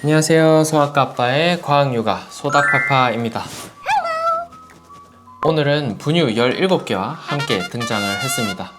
안녕하세요. 소아과 아빠의 과학육아 소닥파파입니다. 오늘은 분유 17개와 함께 등장을 했습니다.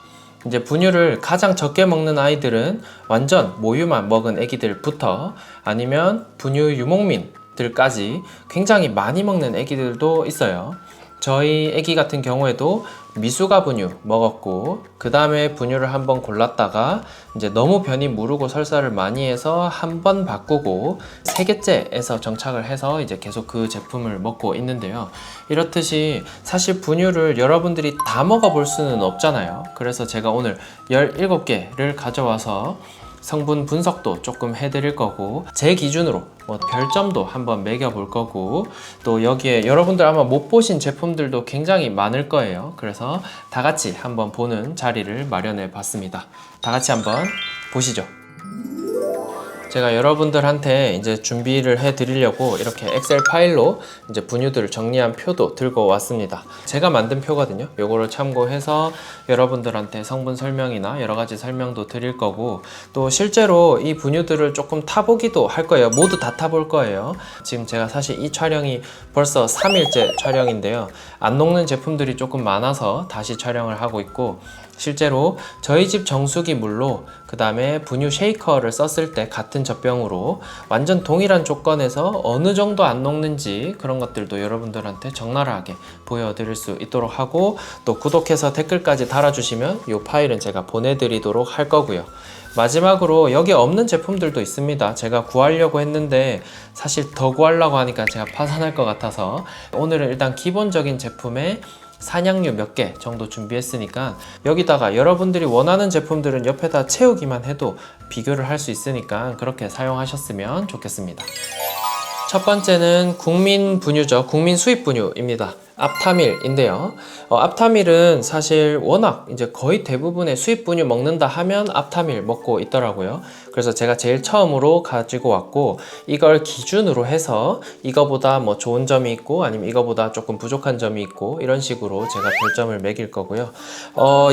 이제 분유를 가장 적게 먹는 아이들은 완전 모유만 먹은 아기들부터 아니면 분유 유목민들까지 굉장히 많이 먹는 아기들도 있어요. 저희 아기 같은 경우에도 미숙아 분유 먹었고, 그 다음에 분유를 한번 골랐다가 이제 너무 변이 무르고 설사를 많이 해서 한 번 바꾸고 3개째에서 정착을 해서 이제 계속 그 제품을 먹고 있는데요. 이렇듯이 사실 분유를 여러분들이 다 먹어볼 수는 없잖아요. 그래서 제가 오늘 17개를 가져와서 성분 분석도 조금 해드릴 거고, 제 기준으로 별점도 한번 매겨볼 거고, 또 여기에 여러분들 아마 못 보신 제품들도 굉장히 많을 거예요. 그래서 다 같이 한번 보는 자리를 마련해 봤습니다. 다 같이 한번 보시죠. 제가 여러분들한테 이제 준비를 해 드리려고 이렇게 엑셀 파일로 이제 분유들을 정리한 표도 들고 왔습니다. 제가 만든 표거든요. 요거를 참고해서 여러분들한테 성분 설명이나 여러 가지 설명도 드릴 거고, 또 실제로 이 분유들을 조금 타보기도 할 거예요. 모두 다 타볼 거예요. 지금 제가 사실 이 촬영이 벌써 3일째 촬영인데요. 안 녹는 제품들이 조금 많아서 다시 촬영을 하고 있고, 실제로 저희 집 정수기 물로 그 다음에 분유 쉐이커를 썼을 때 같은 젖병으로 완전 동일한 조건에서 어느 정도 안 녹는지 그런 것들도 여러분들한테 적나라하게 보여드릴 수 있도록 하고, 또 구독해서 댓글까지 달아주시면 이 파일은 제가 보내드리도록 할 거고요. 마지막으로 여기 없는 제품들도 있습니다. 제가 구하려고 했는데 사실 더 구하려고 하니까 제가 파산할 것 같아서 오늘은 일단 기본적인 제품에 산양류 몇 개 정도 준비했으니까 여기다가 여러분들이 원하는 제품들은 옆에다 채우기만 해도 비교를 할 수 있으니까 그렇게 사용하셨으면 좋겠습니다. 첫 번째는 국민 분유죠. 국민 수입 분유입니다. 앞타밀인데요. 앞타밀은 사실 워낙 이제 거의 대부분의 수입 분유 먹는다 하면 앞타밀 먹고 있더라고요. 그래서 제가 제일 처음으로 가지고 왔고, 이걸 기준으로 해서 이거보다 뭐 좋은 점이 있고 아니면 이거보다 조금 부족한 점이 있고 이런 식으로 제가 별점을 매길 거고요.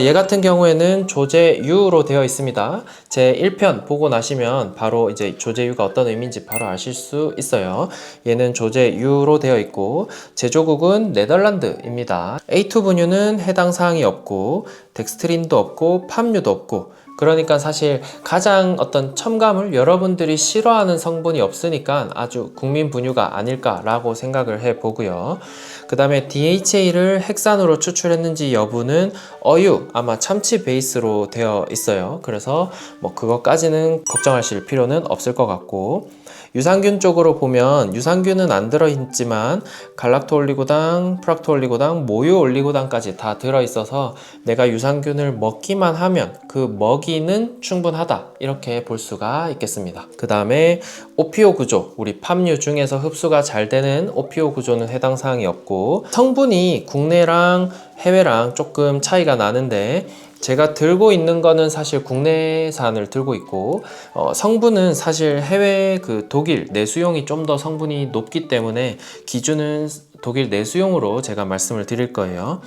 얘 같은 경우에는 조제유로 되어 있습니다. 제 1편 보고 나시면 바로 이제 조제유가 어떤 의미인지 바로 아실 수 있어요. 얘는 조제유로 되어 있고 제조국은 네덜란드입니다. A2 분유는 해당 사항이 없고 덱스트린도 없고 팜유도 없고, 그러니까 사실 가장 어떤 첨가물, 여러분들이 싫어하는 성분이 없으니까 아주 국민 분유가 아닐까라고 생각을 해보고요. 그 다음에 DHA를 핵산으로 추출했는지 여부는 어유, 아마 참치 베이스로 되어 있어요. 그래서 뭐 그것까지는 걱정하실 필요는 없을 것 같고, 유산균 쪽으로 보면 유산균은 안 들어있지만 갈락토올리고당, 프락토올리고당, 모유올리고당까지 다 들어있어서 내가 유산균을 먹기만 하면 그 먹이는 충분하다, 이렇게 볼 수가 있겠습니다. 그 다음에 오피오 구조, 우리 팜유 중에서 흡수가 잘 되는 오피오 구조는 해당 사항이 없고, 성분이 국내랑 해외랑 조금 차이가 나는데 제가 들고 있는 거는 사실 국내산을 들고 있고, 성분은 사실 해외 그 독일 내수용이 좀 더 성분이 높기 때문에 기준은 독일 내수용으로 제가 말씀을 드릴 거예요.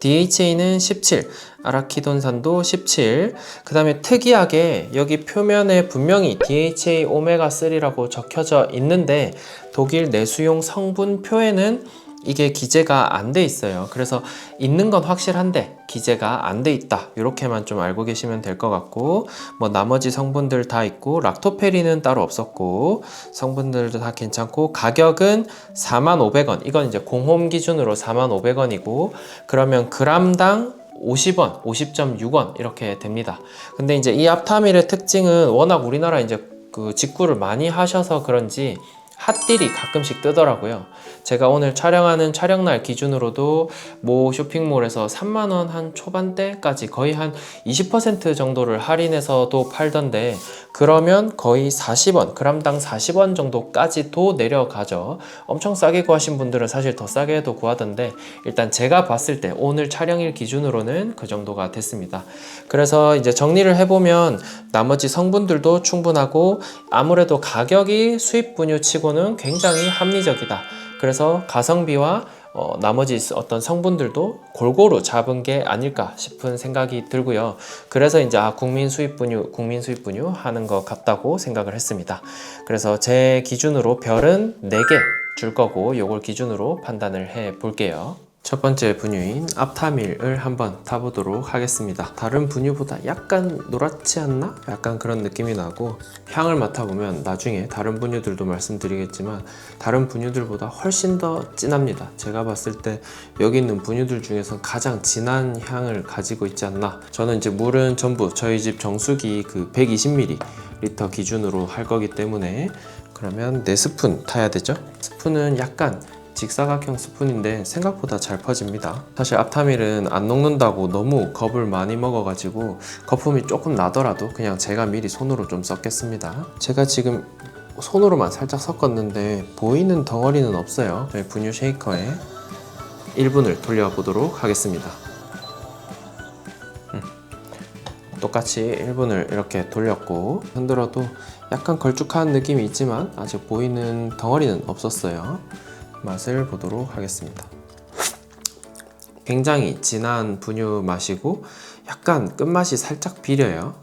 DHA는 17, 아라키돈산도 17, 그 다음에 특이하게 여기 표면에 분명히 DHA 오메가3라고 적혀져 있는데 독일 내수용 성분표에는 이게 기재가 안 돼 있어요. 그래서 있는 건 확실한데 기재가 안 돼 있다, 이렇게만 좀 알고 계시면 될 것 같고, 뭐 나머지 성분들 다 있고 락토페린은 따로 없었고 성분들도 다 괜찮고, 가격은 4,500원, 이건 이제 공홈 기준으로 4,500원이고 그러면 그람당 50원, 50.6원 이렇게 됩니다. 근데 이제 이 앞타밀의 특징은 워낙 우리나라 이제 그 직구를 많이 하셔서 그런지 핫딜이 가끔씩 뜨더라고요. 제가 오늘 촬영하는 촬영날 기준으로도 모 쇼핑몰에서 3만원 한 초반대까지 거의 한 20% 정도를 할인해서도 팔던데, 그러면 거의 40원, 그람당 40원 정도까지도 내려가죠. 엄청 싸게 구하신 분들은 사실 더 싸게도 구하던데, 일단 제가 봤을 때 오늘 촬영일 기준으로는 그 정도가 됐습니다. 그래서 이제 정리를 해보면 나머지 성분들도 충분하고 아무래도 가격이 수입 분유 치고는 굉장히 합리적이다. 그래서 가성비와 나머지 어떤 성분들도 골고루 잡은 게 아닐까 싶은 생각이 들고요. 그래서 이제 국민 수입 분유 하는 것 같다고 생각을 했습니다. 그래서 제 기준으로 별은 4개 줄 거고 요걸 기준으로 판단을 해 볼게요. 첫 번째 분유인 앞타밀을 한번 타보도록 하겠습니다. 다른 분유보다 약간 노랗지 않나? 약간 그런 느낌이 나고, 향을 맡아보면 나중에 다른 분유들도 말씀드리겠지만 다른 분유들보다 훨씬 더 진합니다. 제가 봤을 때 여기 있는 분유들 중에서 가장 진한 향을 가지고 있지 않나. 저는 이제 물은 전부 저희 집 정수기 그 120ml 기준으로 할 거기 때문에, 그러면 4스푼 타야 되죠. 스푼은 약간 직사각형 스푼인데 생각보다 잘 퍼집니다. 사실 앞타밀은 안 녹는다고 너무 겁을 많이 먹어가지고 거품이 조금 나더라도 그냥 제가 미리 손으로 좀 섞겠습니다. 제가 지금 손으로만 살짝 섞었는데 보이는 덩어리는 없어요. 저희 분유 쉐이커에 1분을 돌려보도록 하겠습니다. 똑같이 1분을 이렇게 돌렸고, 흔들어도 약간 걸쭉한 느낌이 있지만 아직 보이는 덩어리는 없었어요. 맛을 보도록 하겠습니다. 굉장히 진한 분유 맛이고 약간 끝맛이 살짝 비려요.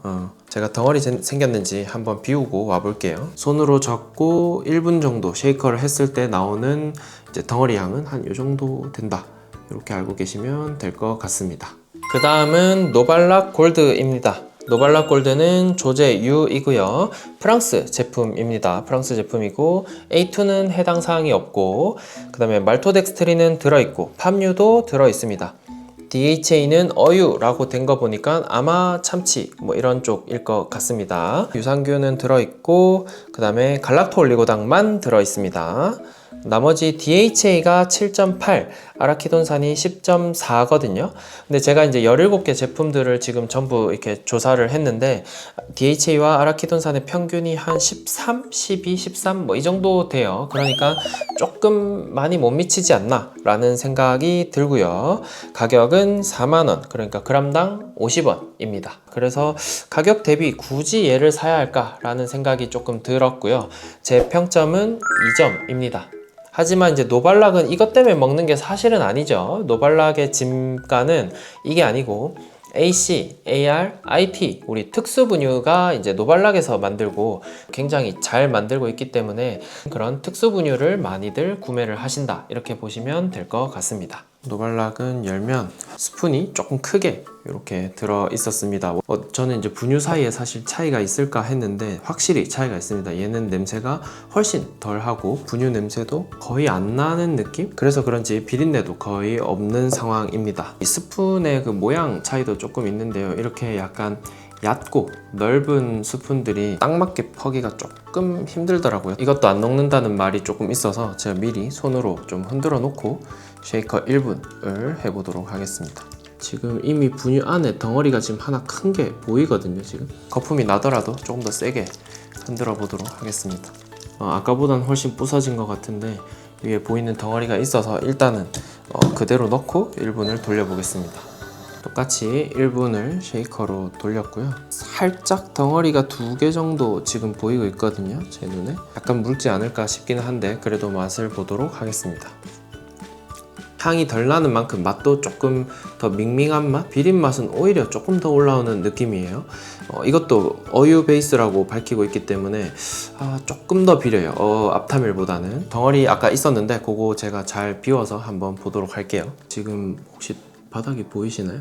제가 덩어리 생겼는지 한번 비우고 와볼게요. 손으로 잡고 1분 정도 쉐이커를 했을 때 나오는 이제 덩어리 향은 한 이 정도 된다, 이렇게 알고 계시면 될 것 같습니다. 그 다음은 노발락 골드입니다. 노발락 골드는 조제 U이고요. 프랑스 제품입니다. 프랑스 제품이고 A2는 해당 사항이 없고, 그 다음에 말토덱스트린은 들어있고 팜유도 들어있습니다. DHA는 어유라고 된 거 보니까 아마 참치 뭐 이런 쪽일 것 같습니다. 유산균은 들어있고, 그 다음에 갈락토올리고당만 들어있습니다. 나머지 DHA가 7.8, 아라키돈산이 10.4거든요. 근데 제가 이제 17개 제품들을 지금 전부 이렇게 조사를 했는데 DHA와 아라키돈산의 평균이 한 13, 12, 13 뭐 이 정도 돼요. 그러니까 조금 많이 못 미치지 않나 라는 생각이 들고요. 가격은 4만원, 그러니까 그람당 50원입니다. 그래서 가격 대비 굳이 얘를 사야 할까 라는 생각이 조금 들었고요. 제 평점은 2점입니다. 하지만 이제 노발락은 이것 때문에 먹는 게 사실은 아니죠. 노발락의 진가는 이게 아니고 AC, AR, IT 우리 특수 분유가 이제 노발락에서 만들고 굉장히 잘 만들고 있기 때문에 그런 특수 분유를 많이들 구매를 하신다, 이렇게 보시면 될 것 같습니다. 노발락은 열면 스푼이 조금 크게 이렇게 들어 있었습니다. 저는 이제 분유 사이에 사실 차이가 있을까 했는데 확실히 차이가 있습니다. 얘는 냄새가 훨씬 덜하고 분유 냄새도 거의 안 나는 느낌? 그래서 그런지 비린내도 거의 없는 상황입니다. 이 스푼의 그 모양 차이도 조금 있는데요. 이렇게 약간 얕고 넓은 스푼들이 딱 맞게 퍼기가 조금 힘들더라고요. 이것도 안 녹는다는 말이 조금 있어서 제가 미리 손으로 좀 흔들어 놓고 쉐이커 1분을 해보도록 하겠습니다. 지금 이미 분유 안에 덩어리가 지금 하나 큰 게 보이거든요. 지금 거품이 나더라도 조금 더 세게 흔들어 보도록 하겠습니다. 아까보다는 훨씬 부서진 것 같은데 위에 보이는 덩어리가 있어서 일단은 그대로 넣고 1분을 돌려보겠습니다. 똑같이 1분을 쉐이커로 돌렸고요. 살짝 덩어리가 2개 정도 지금 보이고 있거든요. 제 눈에 약간 묽지 않을까 싶기는 한데 그래도 맛을 보도록 하겠습니다. 향이 덜 나는 만큼 맛도 조금 더 밍밍한 맛? 비린 맛은 오히려 조금 더 올라오는 느낌이에요. 이것도 어유 베이스라고 밝히고 있기 때문에 조금 더 비려요. 앞타밀보다는. 덩어리 아까 있었는데 그거 제가 잘 비워서 한번 보도록 할게요. 지금 혹시 바닥이 보이시나요?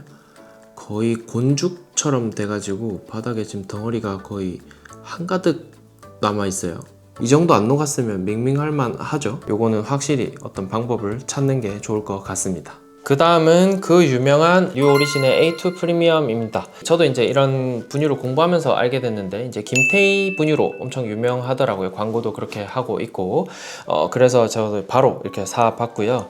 거의 곤죽처럼 돼가지고 바닥에 지금 덩어리가 거의 한가득 남아있어요. 이 정도 안 녹았으면 밍밍할만 하죠. 요거는 확실히 어떤 방법을 찾는 게 좋을 것 같습니다. 그 다음은 그 유명한 뉴오리진의 A2 프리미엄입니다. 저도 이제 이런 분유를 공부하면서 알게 됐는데 이제 김태희 분유로 엄청 유명하더라고요. 광고도 그렇게 하고 있고 그래서 저도 바로 이렇게 사봤고요.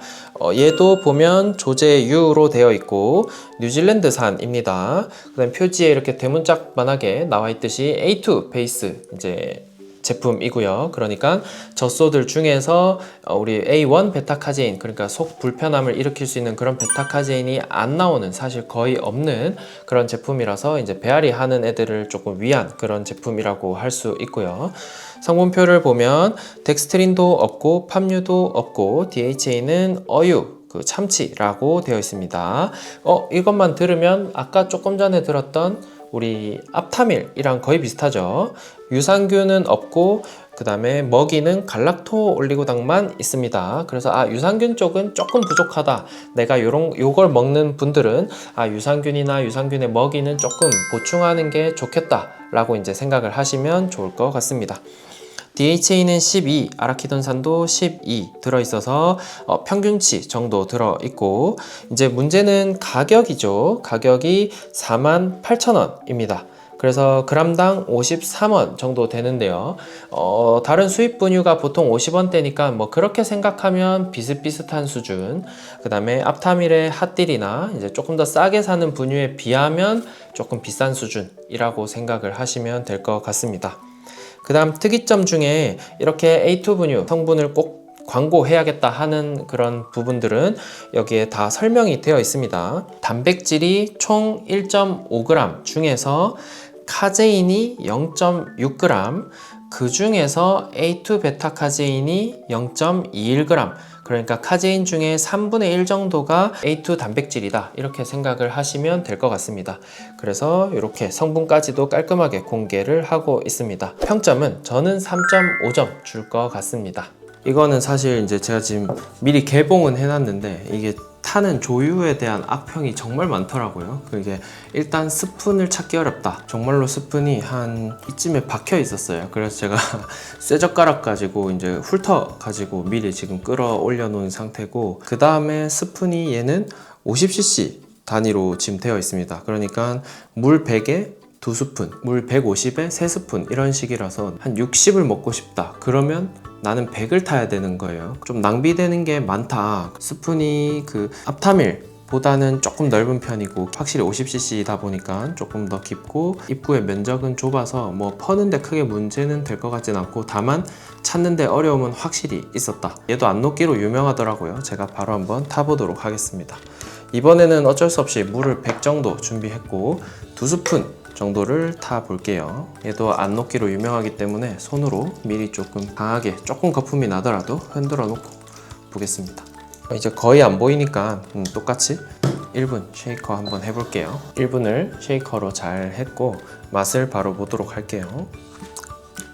얘도 보면 조제 U로 되어 있고 뉴질랜드산입니다. 그 다음 표지에 이렇게 대문짝만하게 나와 있듯이 A2 베이스 이제 제품이고요. 그러니까 젖소들 중에서 우리 A1 베타카제인, 그러니까 속 불편함을 일으킬 수 있는 그런 베타카제인이 안 나오는, 사실 거의 없는 그런 제품이라서 이제 배앓이 하는 애들을 조금 위한 그런 제품이라고 할 수 있고요. 성분표를 보면 덱스트린도 없고 팜유도 없고 DHA는 어유, 그 참치라고 되어 있습니다. 이것만 들으면 아까 조금 전에 들었던 우리 앞타밀이랑 거의 비슷하죠. 유산균은 없고 그 다음에 먹이는 갈락토 올리고당만 있습니다. 그래서 유산균 쪽은 조금 부족하다, 내가 요걸 먹는 분들은 유산균이나 유산균의 먹이는 조금 보충하는 게 좋겠다 라고 이제 생각을 하시면 좋을 것 같습니다. DHA는 12, 아라키돈산도 12 들어있어서 평균치 정도 들어있고, 이제 문제는 가격이죠. 가격이 48,000원입니다. 그래서 그람당 53원 정도 되는데요. 다른 수입 분유가 보통 50원대니까 뭐 그렇게 생각하면 비슷비슷한 수준. 그 다음에 앞타밀의 핫딜이나 이제 조금 더 싸게 사는 분유에 비하면 조금 비싼 수준이라고 생각을 하시면 될 것 같습니다. 그 다음 특이점 중에 이렇게 A2 분유 성분을 꼭 광고해야겠다 하는 그런 부분들은 여기에 다 설명이 되어 있습니다. 단백질이 총 1.5g 중에서 카제인이 0.6g, 그 중에서 A2 베타 카제인이 0.21g, 그러니까 카제인 중에 3분의 1 정도가 A2 단백질이다, 이렇게 생각을 하시면 될 것 같습니다. 그래서 이렇게 성분까지도 깔끔하게 공개를 하고 있습니다. 평점은 저는 3.5점 줄 것 같습니다. 이거는 사실 이제 제가 지금 미리 개봉은 해놨는데 이게 타는 조유에 대한 악평이 정말 많더라고요. 그게 일단 스푼을 찾기 어렵다. 정말로 스푼이 한 이쯤에 박혀 있었어요. 그래서 제가 쇠젓가락 가지고 이제 훑어 가지고 미리 지금 끌어올려 놓은 상태고, 그 다음에 스푼이 얘는 50cc 단위로 지금 되어 있습니다. 그러니까 물 100에 2스푼, 물 150에 3스푼 이런 식이라서 한 60을 먹고 싶다 그러면 나는 100을 타야 되는 거예요. 좀 낭비되는 게 많다. 스푼이 그 앞타밀 보다는 조금 넓은 편이고 확실히 50cc다 보니까 조금 더 깊고 입구의 면적은 좁아서 뭐 퍼는데 크게 문제는 될 것 같진 않고, 다만 찾는데 어려움은 확실히 있었다. 얘도 안 녹기로 유명하더라고요. 제가 바로 한번 타보도록 하겠습니다. 이번에는 어쩔 수 없이 물을 100 정도 준비했고 2스푼 정도를 타 볼게요. 얘도 안 녹기로 유명하기 때문에 손으로 미리 조금 강하게, 조금 거품이 나더라도 흔들어 놓고 보겠습니다. 이제 거의 안 보이니까 똑같이 1분 쉐이커 한번 해볼게요. 1분을 쉐이커로 잘 했고 맛을 바로 보도록 할게요.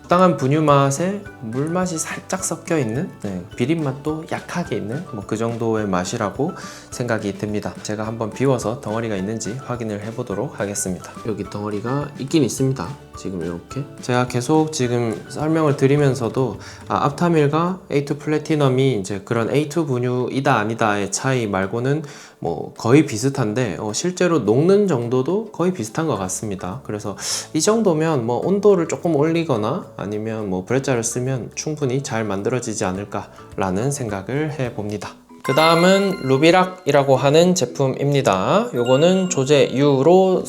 적당한 분유 맛에 물 맛이 살짝 섞여 있는, 비린 맛도 약하게 있는 뭐 그 정도의 맛이라고 생각이 듭니다. 제가 한번 비워서 덩어리가 있는지 확인을 해보도록 하겠습니다. 여기 덩어리가 있긴 있습니다. 지금 이렇게 제가 계속 지금 설명을 드리면서도 앞타밀과 A2 플래티넘이 이제 그런 A2 분유이다 아니다의 차이 말고는 뭐 거의 비슷한데 실제로 녹는 정도도 거의 비슷한 것 같습니다. 그래서 이 정도면 뭐 온도를 조금 올리거나 아니면 뭐 브레자를 쓰면 충분히 잘 만들어지지 않을까 라는 생각을 해봅니다. 그 다음은 루비락이라고 하는 제품입니다. 요거는 조제 U로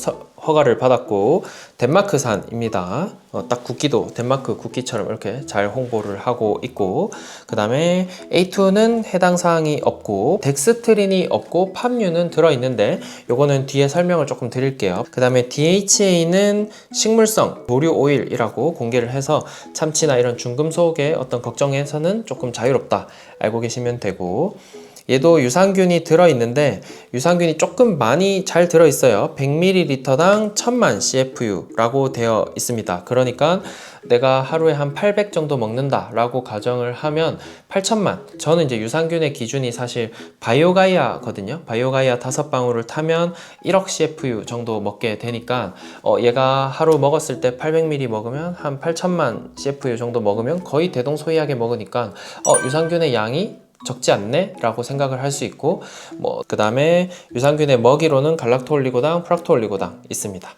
허가를 받았고 덴마크산입니다. 딱 국기도 덴마크 국기처럼 이렇게 잘 홍보를 하고 있고, 그 다음에 A2는 해당 사항이 없고 덱스트린이 없고 팜유는 들어있는데 요거는 뒤에 설명을 조금 드릴게요. 그 다음에 DHA는 식물성 조류 오일이라고 공개를 해서 참치나 이런 중금속의 어떤 걱정에서는 조금 자유롭다 알고 계시면 되고, 얘도 유산균이 들어있는데 유산균이 조금 많이 잘 들어있어요. 100ml당 1000만 CFU라고 되어 있습니다. 그러니까 내가 하루에 한 800 정도 먹는다 라고 가정을 하면 8천만, 저는 이제 유산균의 기준이 사실 바이오가이아거든요. 바이오가이아 5방울을 타면 1억 CFU 정도 먹게 되니까 얘가 하루 먹었을 때 800ml 먹으면 한 8천만 CFU 정도 먹으면 거의 대동소이하게 먹으니까 유산균의 양이 적지 않네 라고 생각을 할 수 있고, 그 다음에 유산균의 먹이로는 갈락토올리고당, 프락토올리고당 있습니다.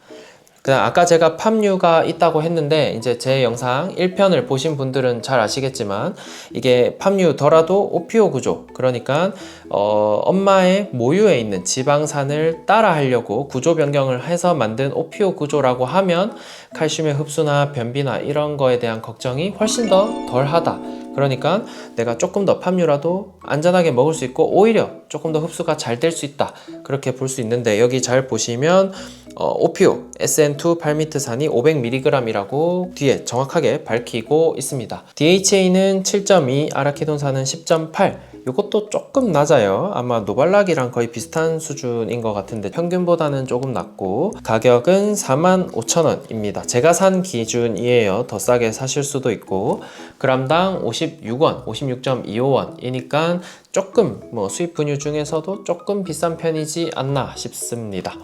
그다음 아까 제가 팜유가 있다고 했는데 이제 제 영상 1편을 보신 분들은 잘 아시겠지만 이게 팜유더라도 오피오 구조, 그러니까 엄마의 모유에 있는 지방산을 따라 하려고 구조 변경을 해서 만든 오피오 구조라고 하면 칼슘의 흡수나 변비나 이런 거에 대한 걱정이 훨씬 더 덜하다. 그러니까 내가 조금 더 팜유라도 안전하게 먹을 수 있고 오히려 조금 더 흡수가 잘 될 수 있다, 그렇게 볼 수 있는데 여기 잘 보시면 오피오 SN2 팔미트산이 500mg이라고 뒤에 정확하게 밝히고 있습니다. DHA는 7.2, 아라키돈산은 10.8 이것도 조금 낮아요. 아마 노발락이랑 거의 비슷한 수준인 것 같은데 평균보다는 조금 낮고 가격은 45,000원입니다. 제가 산 기준이에요. 더 싸게 사실 수도 있고 그람당 56원, 56.25원이니까 조금 수입 분유 중에서도 조금 비싼 편이지 않나 싶습니다.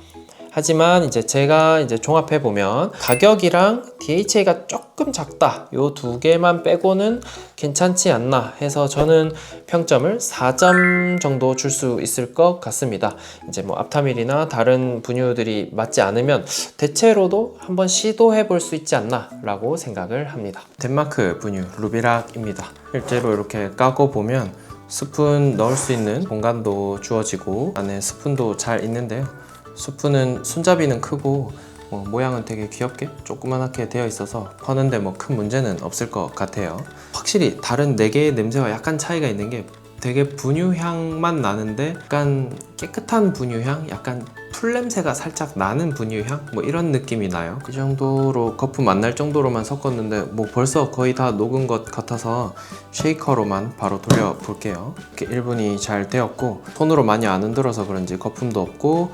하지만 이제 제가 종합해 보면 가격이랑 DHA가 조금 작다 요 두 개만 빼고는 괜찮지 않나 해서 저는 평점을 4점 정도 줄 수 있을 것 같습니다. 이제 앞타밀이나 다른 분유들이 맞지 않으면 대체로도 한번 시도해 볼 수 있지 않나 라고 생각을 합니다. 덴마크 분유 루비락입니다. 실제로 이렇게 까고 보면 스푼 넣을 수 있는 공간도 주어지고 안에 스푼도 잘 있는데요. 스푼은 손잡이는 크고 모양은 되게 귀엽게 조그만하게 되어 있어서 퍼는데 큰 문제는 없을 것 같아요. 확실히 다른 4개의 냄새와 약간 차이가 있는 게 되게 분유향만 나는데 약간 깨끗한 분유향, 약간 풀냄새가 살짝 나는 분유향 이런 느낌이 나요. 그 정도로 거품 안 날 정도로만 섞었는데 벌써 거의 다 녹은 것 같아서 쉐이커로만 바로 돌려 볼게요. 이렇게 1분이 잘 되었고 손으로 많이 안 흔들어서 그런지 거품도 없고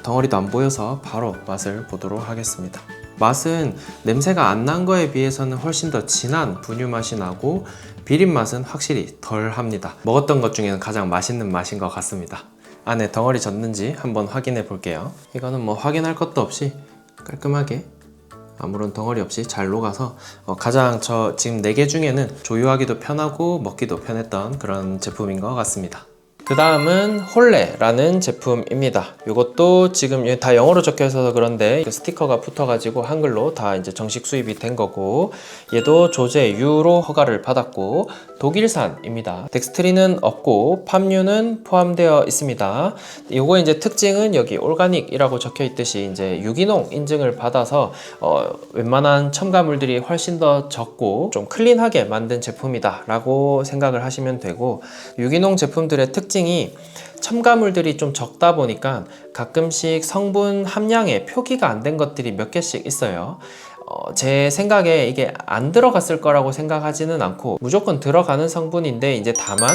덩어리도 안 보여서 바로 맛을 보도록 하겠습니다. 맛은 냄새가 안 난 거에 비해서는 훨씬 더 진한 분유 맛이 나고 비린 맛은 확실히 덜 합니다. 먹었던 것 중에는 가장 맛있는 맛인 것 같습니다. 안에 덩어리 졌는지 한번 확인해 볼게요. 이거는 확인할 것도 없이 깔끔하게 아무런 덩어리 없이 잘 녹아서 가장 저 지금 4개 중에는 조유하기도 편하고 먹기도 편했던 그런 제품인 것 같습니다. 그 다음은 홀레라는 제품입니다. 이것도 지금 다 영어로 적혀 있어서 그런데 스티커가 붙어가지고 한글로 다 이제 정식 수입이 된 거고 얘도 조제 U로 허가를 받았고 독일산입니다. 덱스트린은 없고 팜유는 포함되어 있습니다. 요거 이제 특징은 여기 올가닉이라고 적혀 있듯이 이제 유기농 인증을 받아서 웬만한 첨가물들이 훨씬 더 적고 좀 클린하게 만든 제품이다 라고 생각을 하시면 되고 유기농 제품들의 특징이 첨가물들이 좀 적다 보니까 가끔씩 성분 함량에 표기가 안 된 것들이 몇 개씩 있어요. 제 생각에 이게 안 들어갔을 거라고 생각하지는 않고 무조건 들어가는 성분인데 이제 다만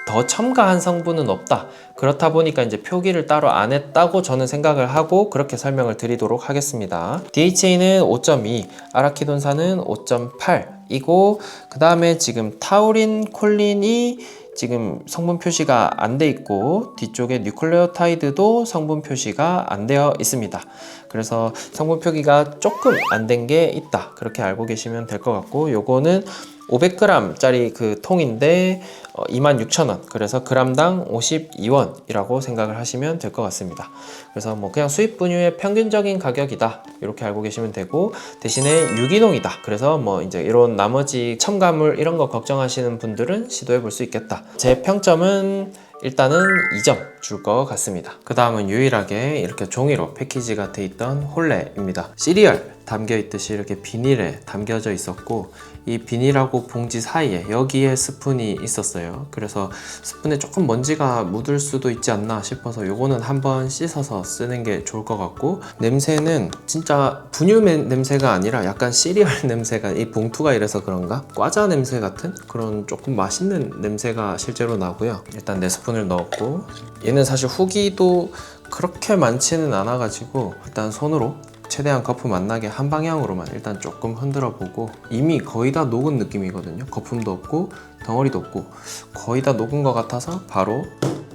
더 첨가한 성분은 없다. 그렇다 보니까 이제 표기를 따로 안 했다고 저는 생각을 하고 그렇게 설명을 드리도록 하겠습니다. DHA는 5.2, 아라키돈산은 5.8이고 그 다음에 지금 타우린, 콜린이 지금 성분 표시가 안 돼 있고 뒤쪽에 뉴클레오타이드도 성분 표시가 안 되어 있습니다. 그래서 성분 표기가 조금 안 된 게 있다. 그렇게 알고 계시면 될 것 같고 요거는 500g 짜리 그 통인데 26,000원 그래서 그람당 52원이라고 생각을 하시면 될 것 같습니다. 그래서 그냥 수입 분유의 평균적인 가격이다 이렇게 알고 계시면 되고 대신에 유기농이다 그래서 이제 이런 나머지 첨가물 이런 거 걱정하시는 분들은 시도해 볼 수 있겠다. 제 평점은 일단은 2점 줄 것 같습니다. 그 다음은 유일하게 이렇게 종이로 패키지가 돼 있던 홀레입니다. 시리얼 담겨 있듯이 이렇게 비닐에 담겨져 있었고 이 비닐하고 봉지 사이에 여기에 스푼이 있었어요. 그래서 스푼에 조금 먼지가 묻을 수도 있지 않나 싶어서 요거는 한번 씻어서 쓰는 게 좋을 것 같고 냄새는 진짜 분유 냄새가 아니라 약간 시리얼 냄새가 이 봉투가 이래서 그런가? 과자 냄새 같은 그런 조금 맛있는 냄새가 실제로 나고요. 일단 내 스푼을 넣었고 얘는 사실 후기도 그렇게 많지는 않아 가지고 일단 손으로 최대한 거품 안 나게 한 방향으로만 일단 조금 흔들어 보고 이미 거의 다 녹은 느낌이거든요. 거품도 없고 덩어리도 없고 거의 다 녹은 것 같아서 바로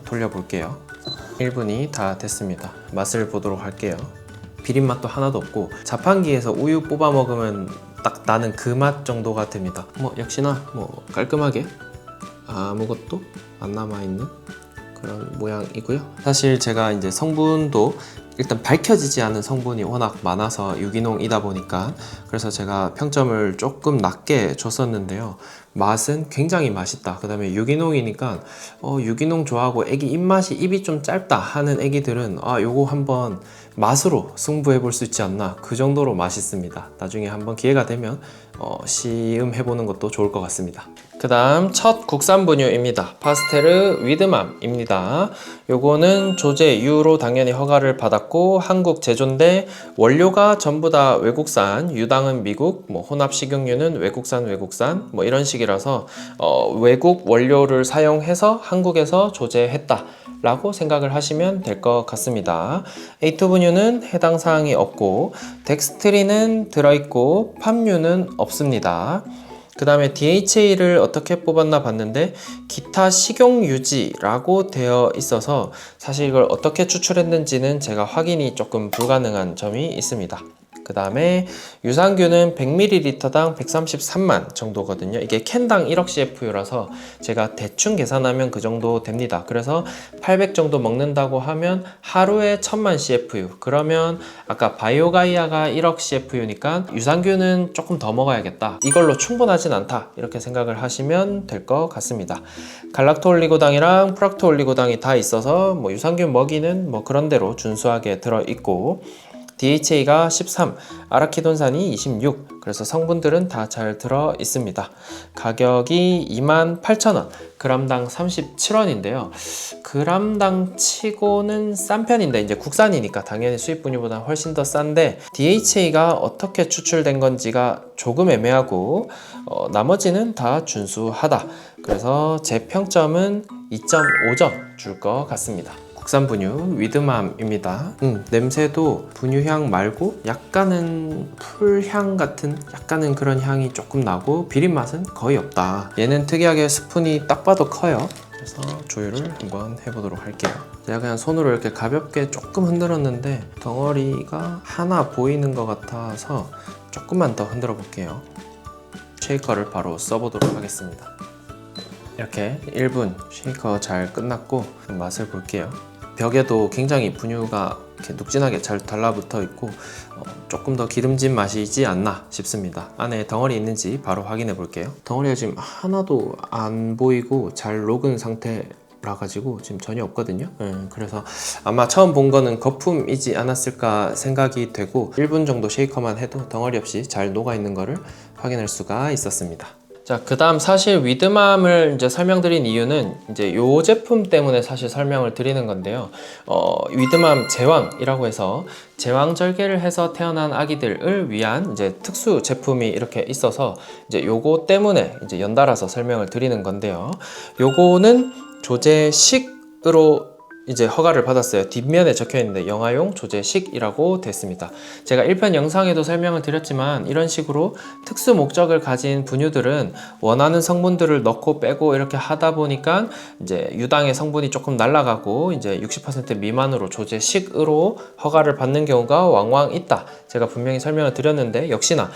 돌려 볼게요. 1분이 다 됐습니다. 맛을 보도록 할게요. 비린 맛도 하나도 없고 자판기에서 우유 뽑아 먹으면 딱 나는 그 맛 정도가 됩니다. 역시나 깔끔하게 아무것도 안 남아있는 그런 모양이고요. 사실 제가 이제 성분도 일단 밝혀지지 않은 성분이 워낙 많아서 유기농이다 보니까 그래서 제가 평점을 조금 낮게 줬었는데요. 맛은 굉장히 맛있다. 그 다음에 유기농이니까 유기농 좋아하고 애기 입맛이 입이 좀 짧다 하는 애기들은 요거 한번 맛으로 승부해 볼 수 있지 않나 그 정도로 맛있습니다. 나중에 한번 기회가 되면 시음해 보는 것도 좋을 것 같습니다. 그 그 다음 첫 국산 분유입니다. 파스테르 위드맘입니다. 요거는 조제 유로 당연히 허가를 받았고 한국 제조인데 원료가 전부 다 외국산, 유당은 미국, 뭐 혼합 식용유는 외국산 뭐 이런 식이라서 외국 원료를 사용해서 한국에서 조제했다 라고 생각을 하시면 될 것 같습니다. A2 분유는 해당 사항이 없고 덱스트린은 들어있고 팜유는 없습니다. 그 다음에 DHA를 어떻게 뽑았나 봤는데 기타 식용유지라고 되어 있어서 사실 이걸 어떻게 추출했는지는 제가 확인이 조금 불가능한 점이 있습니다. 그 다음에 유산균은 100ml당 133만 정도거든요. 이게 캔당 1억 CFU라서 제가 대충 계산하면 그 정도 됩니다. 그래서 800 정도 먹는다고 하면 하루에 1000만 CFU. 그러면 아까 바이오가이아가 1억 CFU니까 유산균은 조금 더 먹어야겠다. 이걸로 충분하진 않다. 이렇게 생각을 하시면 될 것 같습니다. 갈락토올리고당이랑 프락토올리고당이 다 있어서 뭐 유산균 먹이는 뭐 그런 대로 준수하게 들어있고 DHA가 13, 아라키돈산이 26, 그래서 성분들은 다 잘 들어 있습니다. 가격이 28,000원, 그람당 37원인데요. 그람당 치고는 싼 편인데 이제 국산이니까 당연히 수입 분유보다 훨씬 더 싼데 DHA가 어떻게 추출된 건지가 조금 애매하고 나머지는 다 준수하다. 그래서 제 평점은 2.5점 줄 것 같습니다. 국산 분유 위드맘입니다. 냄새도 분유향 말고 약간은 풀향 같은 약간은 그런 향이 조금 나고 비린 맛은 거의 없다. 얘는 특이하게 스푼이 딱 봐도 커요. 그래서 조율을 한번 해보도록 할게요. 제가 그냥 손으로 이렇게 가볍게 조금 흔들었는데 덩어리가 하나 보이는 것 같아서 조금만 더 흔들어 볼게요. 쉐이커를 바로 써보도록 하겠습니다. 이렇게 1분 쉐이커 잘 끝났고 맛을 볼게요. 벽에도 굉장히 분유가 이렇게 눅진하게 잘 달라붙어 있고 조금 더 기름진 맛이지 않나 싶습니다. 안에 덩어리 있는지 바로 확인해 볼게요. 덩어리가 지금 하나도 안 보이고 잘 녹은 상태라 가지고 지금 전혀 없거든요. 그래서 아마 처음 본 거는 거품이지 않았을까 생각이 되고 1분 정도 쉐이커만 해도 덩어리 없이 잘 녹아 있는 거를 확인할 수가 있었습니다. 자, 그 다음 사실 위드맘을 이제 설명드린 이유는 이제 요 제품 때문에 사실 설명을 드리는 건데요. 위드맘 제왕이라고 해서 제왕절개를 해서 태어난 아기들을 위한 이제 특수 제품이 이렇게 있어서 이제 요거 때문에 이제 연달아서 설명을 드리는 건데요. 요거는 조제식으로 이제 허가를 받았어요. 뒷면에 적혀 있는데 영아용 조제식이라고 됐습니다. 제가 1편 영상에도 설명을 드렸지만 이런 식으로 특수 목적을 가진 분유들은 원하는 성분들을 넣고 빼고 이렇게 하다 보니까 이제 유당의 성분이 조금 날아가고 이제 60% 미만으로 조제식으로 허가를 받는 경우가 왕왕 있다. 제가 분명히 설명을 드렸는데 역시나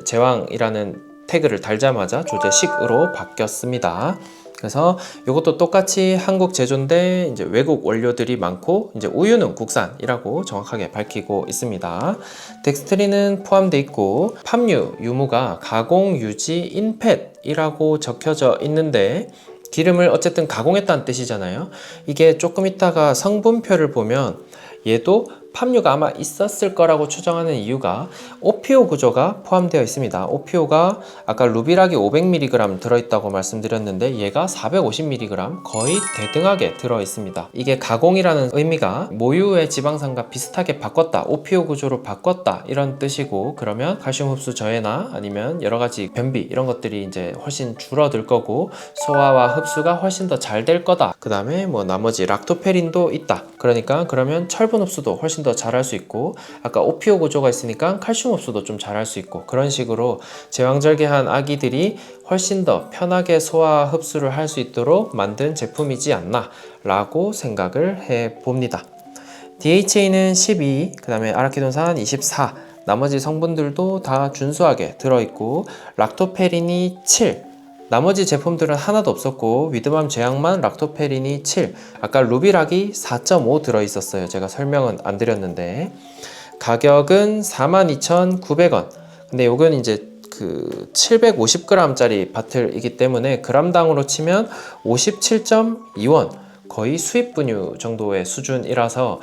제왕이라는 태그를 달자마자 조제식으로 바뀌었습니다. 그래서 이것도 똑같이 한국 제조인데 이제 외국 원료들이 많고 이제 우유는 국산이라고 정확하게 밝히고 있습니다. 덱스트린은 포함되어 있고 팜유 유무가 가공 유지 인팻이라고 적혀져 있는데 기름을 어쨌든 가공했다는 뜻이잖아요. 이게 조금 있다가 성분표를 보면 얘도 팜유가 아마 있었을 거라고 추정하는 이유가 OPO 구조가 포함되어 있습니다. OPO가 아까 루비락이 500mg 들어있다고 말씀드렸는데 얘가 450mg 거의 대등하게 들어있습니다. 이게 가공이라는 의미가 모유의 지방산과 비슷하게 바꿨다, OPO 구조로 바꿨다 이런 뜻이고, 그러면 칼슘 흡수 저해나 아니면 여러가지 변비 이런 것들이 이제 훨씬 줄어들 거고 소화와 흡수가 훨씬 더 잘 될 거다. 그 다음에 뭐 나머지 락토페린도 있다. 그러니까 그러면 철분 흡수도 훨씬 더 잘할 수 있고 아까 OPO 구조가 있으니까 칼슘 흡수도 좀 잘할 수 있고 그런 식으로 제왕절개한 아기들이 훨씬 더 편하게 소화 흡수를 할 수 있도록 만든 제품이지 않나 라고 생각을 해 봅니다. DHA는 12, 그 다음에 아라키돈산 24, 나머지 성분들도 다 준수하게 들어있고 락토페린이 7, 나머지 제품들은 하나도 없었고 위드맘 제약만 락토페린이 7, 아까 루비락이 4.5 들어있었어요. 제가 설명은 안 드렸는데 가격은 42,900원. 근데 요건 이제 그 750g 짜리 바틀이기 때문에 그람당으로 치면 57.2원, 거의 수입 분유 정도의 수준이라서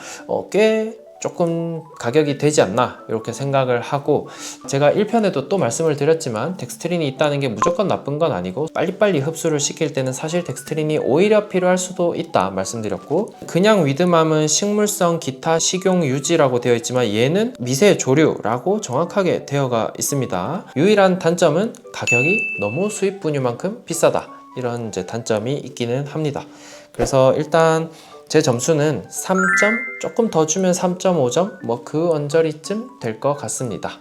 꽤 조금 가격이 되지 않나 이렇게 생각을 하고, 제가 1편에도 또 말씀을 드렸지만 덱스트린이 있다는 게 무조건 나쁜 건 아니고 빨리빨리 흡수를 시킬 때는 사실 덱스트린이 오히려 필요할 수도 있다 말씀드렸고, 그냥 위드맘은 식물성 기타 식용 유지라고 되어 있지만 얘는 미세 조류라고 정확하게 되어가 있습니다. 유일한 단점은 가격이 너무 수입 분유만큼 비싸다, 이런 이제 단점이 있기는 합니다. 그래서 일단 제 점수는 3점, 조금 더 주면 3.5점, 뭐 그 언저리쯤 될 것 같습니다.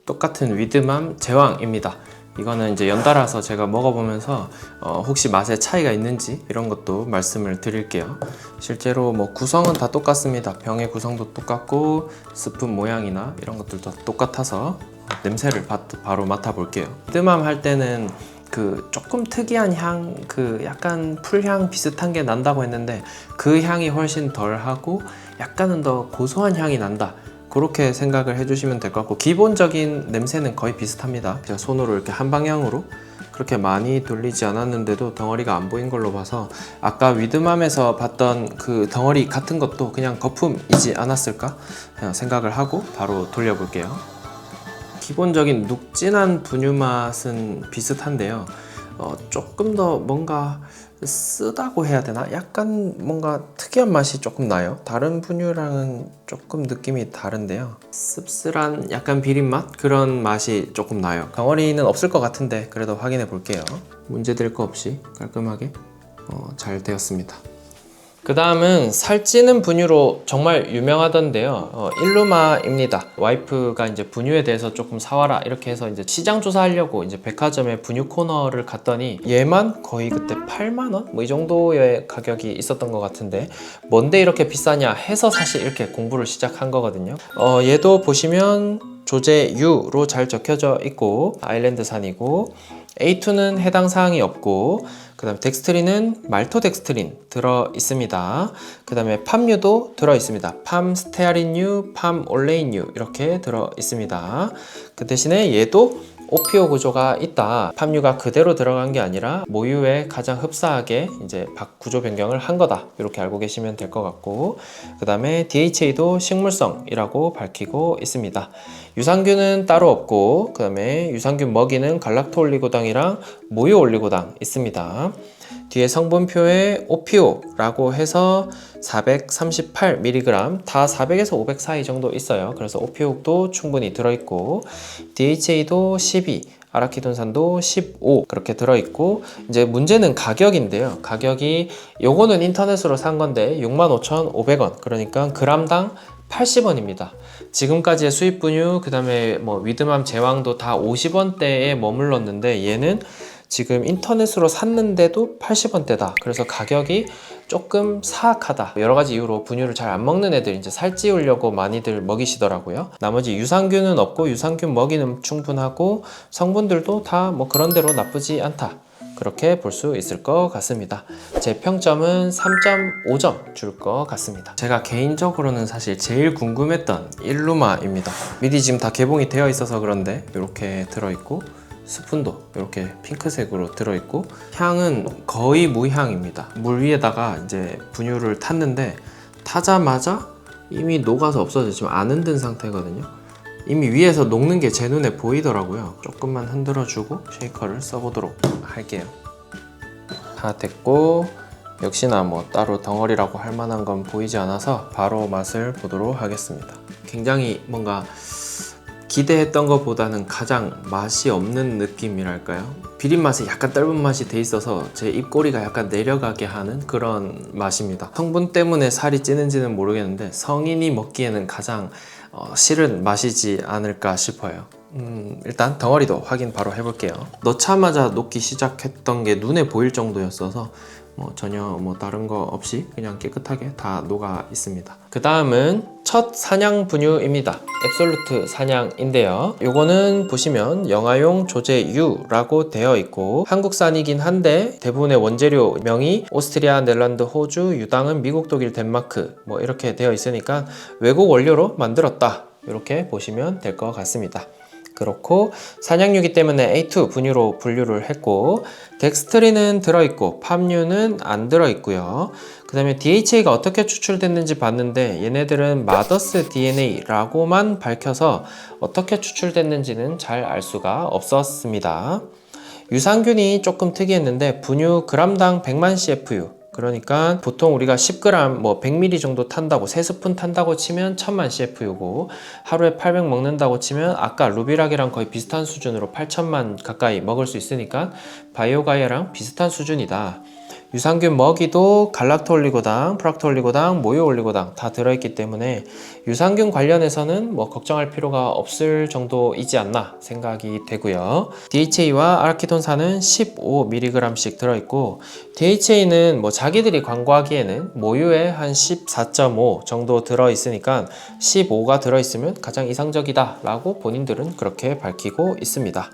똑같은 위드맘 제왕입니다. 이거는 이제 연달아서 제가 먹어보면서 혹시 맛의 차이가 있는지 이런 것도 말씀을 드릴게요. 실제로 뭐 구성은 다 똑같습니다. 병의 구성도 똑같고 스푼 모양이나 이런 것들도 똑같아서 냄새를 바로 맡아볼게요. 위드맘 할 때는 그 조금 특이한 향, 그 약간 풀향 비슷한 게 난다고 했는데 그 향이 훨씬 덜하고 약간은 더 고소한 향이 난다, 그렇게 생각을 해주시면 될 것 같고, 기본적인 냄새는 거의 비슷합니다. 제가 손으로 이렇게 한 방향으로 그렇게 많이 돌리지 않았는데도 덩어리가 안 보인 걸로 봐서 아까 위드맘에서 봤던 그 덩어리 같은 것도 그냥 거품이지 않았을까 생각을 하고 바로 돌려볼게요. 기본적인 눅진한 분유 맛은 비슷한데요. 조금 더 뭔가 쓰다고 해야 되나? 약간 뭔가 특이한 맛이 조금 나요. 다른 분유랑은 조금 느낌이 다른데요. 씁쓸한 약간 비린맛? 그런 맛이 조금 나요. 덩어리는 없을 것 같은데 그래도 확인해 볼게요. 문제될 거 없이 깔끔하게 잘 되었습니다. 그 다음은 살찌는 분유로 정말 유명하던데요. 일루마입니다. 와이프가 이제 분유에 대해서 조금 사와라 이렇게 해서 이제 시장 조사하려고 이제 백화점에 분유 코너를 갔더니 얘만 거의 그때 8만원? 뭐 이 정도의 가격이 있었던 것 같은데 뭔데 이렇게 비싸냐 해서 사실 이렇게 공부를 시작한 거거든요. 얘도 보시면 조제 U로 잘 적혀져 있고 아일랜드산이고, A2는 해당 사항이 없고, 그 다음에 덱스트린은 말토덱스트린 들어 있습니다. 그 다음에 팜유도 들어 있습니다. 팜 스테아린유, 팜 올레인유 이렇게 들어 있습니다. 그 대신에 얘도 오피오 구조가 있다. 팜유가 그대로 들어간 게 아니라 모유에 가장 흡사하게 이제 구조 변경을 한 거다, 이렇게 알고 계시면 될 것 같고, 그 다음에 DHA도 식물성이라고 밝히고 있습니다. 유산균은 따로 없고, 그 다음에 유산균 먹이는 갈락토 올리고당이랑 모유 올리고당 있습니다. 뒤에 성분표에 오피오라고 해서 438mg, 다 400에서 500 사이 정도 있어요. 그래서 오피오도 충분히 들어있고, DHA도 12, 아라키돈산도 15 그렇게 들어있고, 이제 문제는 가격인데요. 가격이 요거는 인터넷으로 산 건데 65,500원, 그러니까 그람당 80원입니다. 지금까지의 수입 분유, 그 다음에 뭐 위드맘 제왕도 다 50원대에 머물렀는데 얘는 지금 인터넷으로 샀는데도 80원대다. 그래서 가격이 조금 사악하다. 여러 가지 이유로 분유를 잘 안 먹는 애들 이제 살찌우려고 많이들 먹이시더라고요. 나머지 유산균은 없고 유산균 먹이는 충분하고 성분들도 다 뭐 그런 대로 나쁘지 않다, 그렇게 볼 수 있을 것 같습니다. 제 평점은 3.5점 줄 것 같습니다. 제가 개인적으로는 사실 제일 궁금했던 일루마입니다. 미리 지금 다 개봉이 되어 있어서 그런데 이렇게 들어있고, 스푼도 이렇게 핑크색으로 들어있고, 향은 거의 무향입니다. 물 위에다가 이제 분유를 탔는데 타자마자 이미 녹아서 없어져 지금 안 흔든 상태거든요. 이미 위에서 녹는 게 제 눈에 보이더라고요. 조금만 흔들어주고 쉐이커를 써보도록 할게요. 다 됐고, 역시나 뭐 따로 덩어리라고 할 만한 건 보이지 않아서 바로 맛을 보도록 하겠습니다. 굉장히 뭔가 기대했던 것보다는 가장 맛이 없는 느낌이랄까요? 비린맛이 약간 떫은 맛이 돼 있어서 제 입꼬리가 약간 내려가게 하는 그런 맛입니다. 성분 때문에 살이 찌는지는 모르겠는데 성인이 먹기에는 가장 싫은 맛이지 않을까 싶어요. 일단 덩어리도 확인 바로 해볼게요. 넣자마자 녹기 시작했던 게 눈에 보일 정도였어서 전혀 다른 거 없이 그냥 깨끗하게 다 녹아 있습니다. 그 다음은 첫 사냥 분유입니다. 앱솔루트 사냥인데요. 요거는 보시면 영아용 조제 U라고 되어 있고 한국산이긴 한데 대부분의 원재료 명이 오스트리아, 넬란드, 호주, 유당은 미국, 독일, 덴마크 이렇게 되어 있으니까 외국 원료로 만들었다, 이렇게 보시면 될 것 같습니다. 그렇고 산양유기 때문에 A2 분유로 분류를 했고, 덱스트린은 들어있고 팜유는 안 들어있고요. 그 다음에 DHA가 어떻게 추출됐는지 봤는데 얘네들은 마더스 DNA라고만 밝혀서 어떻게 추출됐는지는 잘 알 수가 없었습니다. 유산균이 조금 특이했는데 분유 g당 100만 CFU, 그러니까 보통 우리가 10g 뭐 100ml 정도 탄다고, 3스푼 탄다고 치면 1000만 CFU고, 하루에 800 먹는다고 치면 아까 루비락이랑 거의 비슷한 수준으로 8000만 가까이 먹을 수 있으니까 바이오가이아랑 비슷한 수준이다. 유산균 먹이도 갈락토올리고당, 프락토올리고당, 모유올리고당 다 들어있기 때문에 유산균 관련해서는 뭐 걱정할 필요가 없을 정도이지 않나 생각이 되고요. DHA와 아라키돈산은 15mg씩 들어있고, DHA는 뭐 자기들이 광고하기에는 모유에 한 14.5 정도 들어있으니까 15가 들어있으면 가장 이상적이다 라고 본인들은 그렇게 밝히고 있습니다.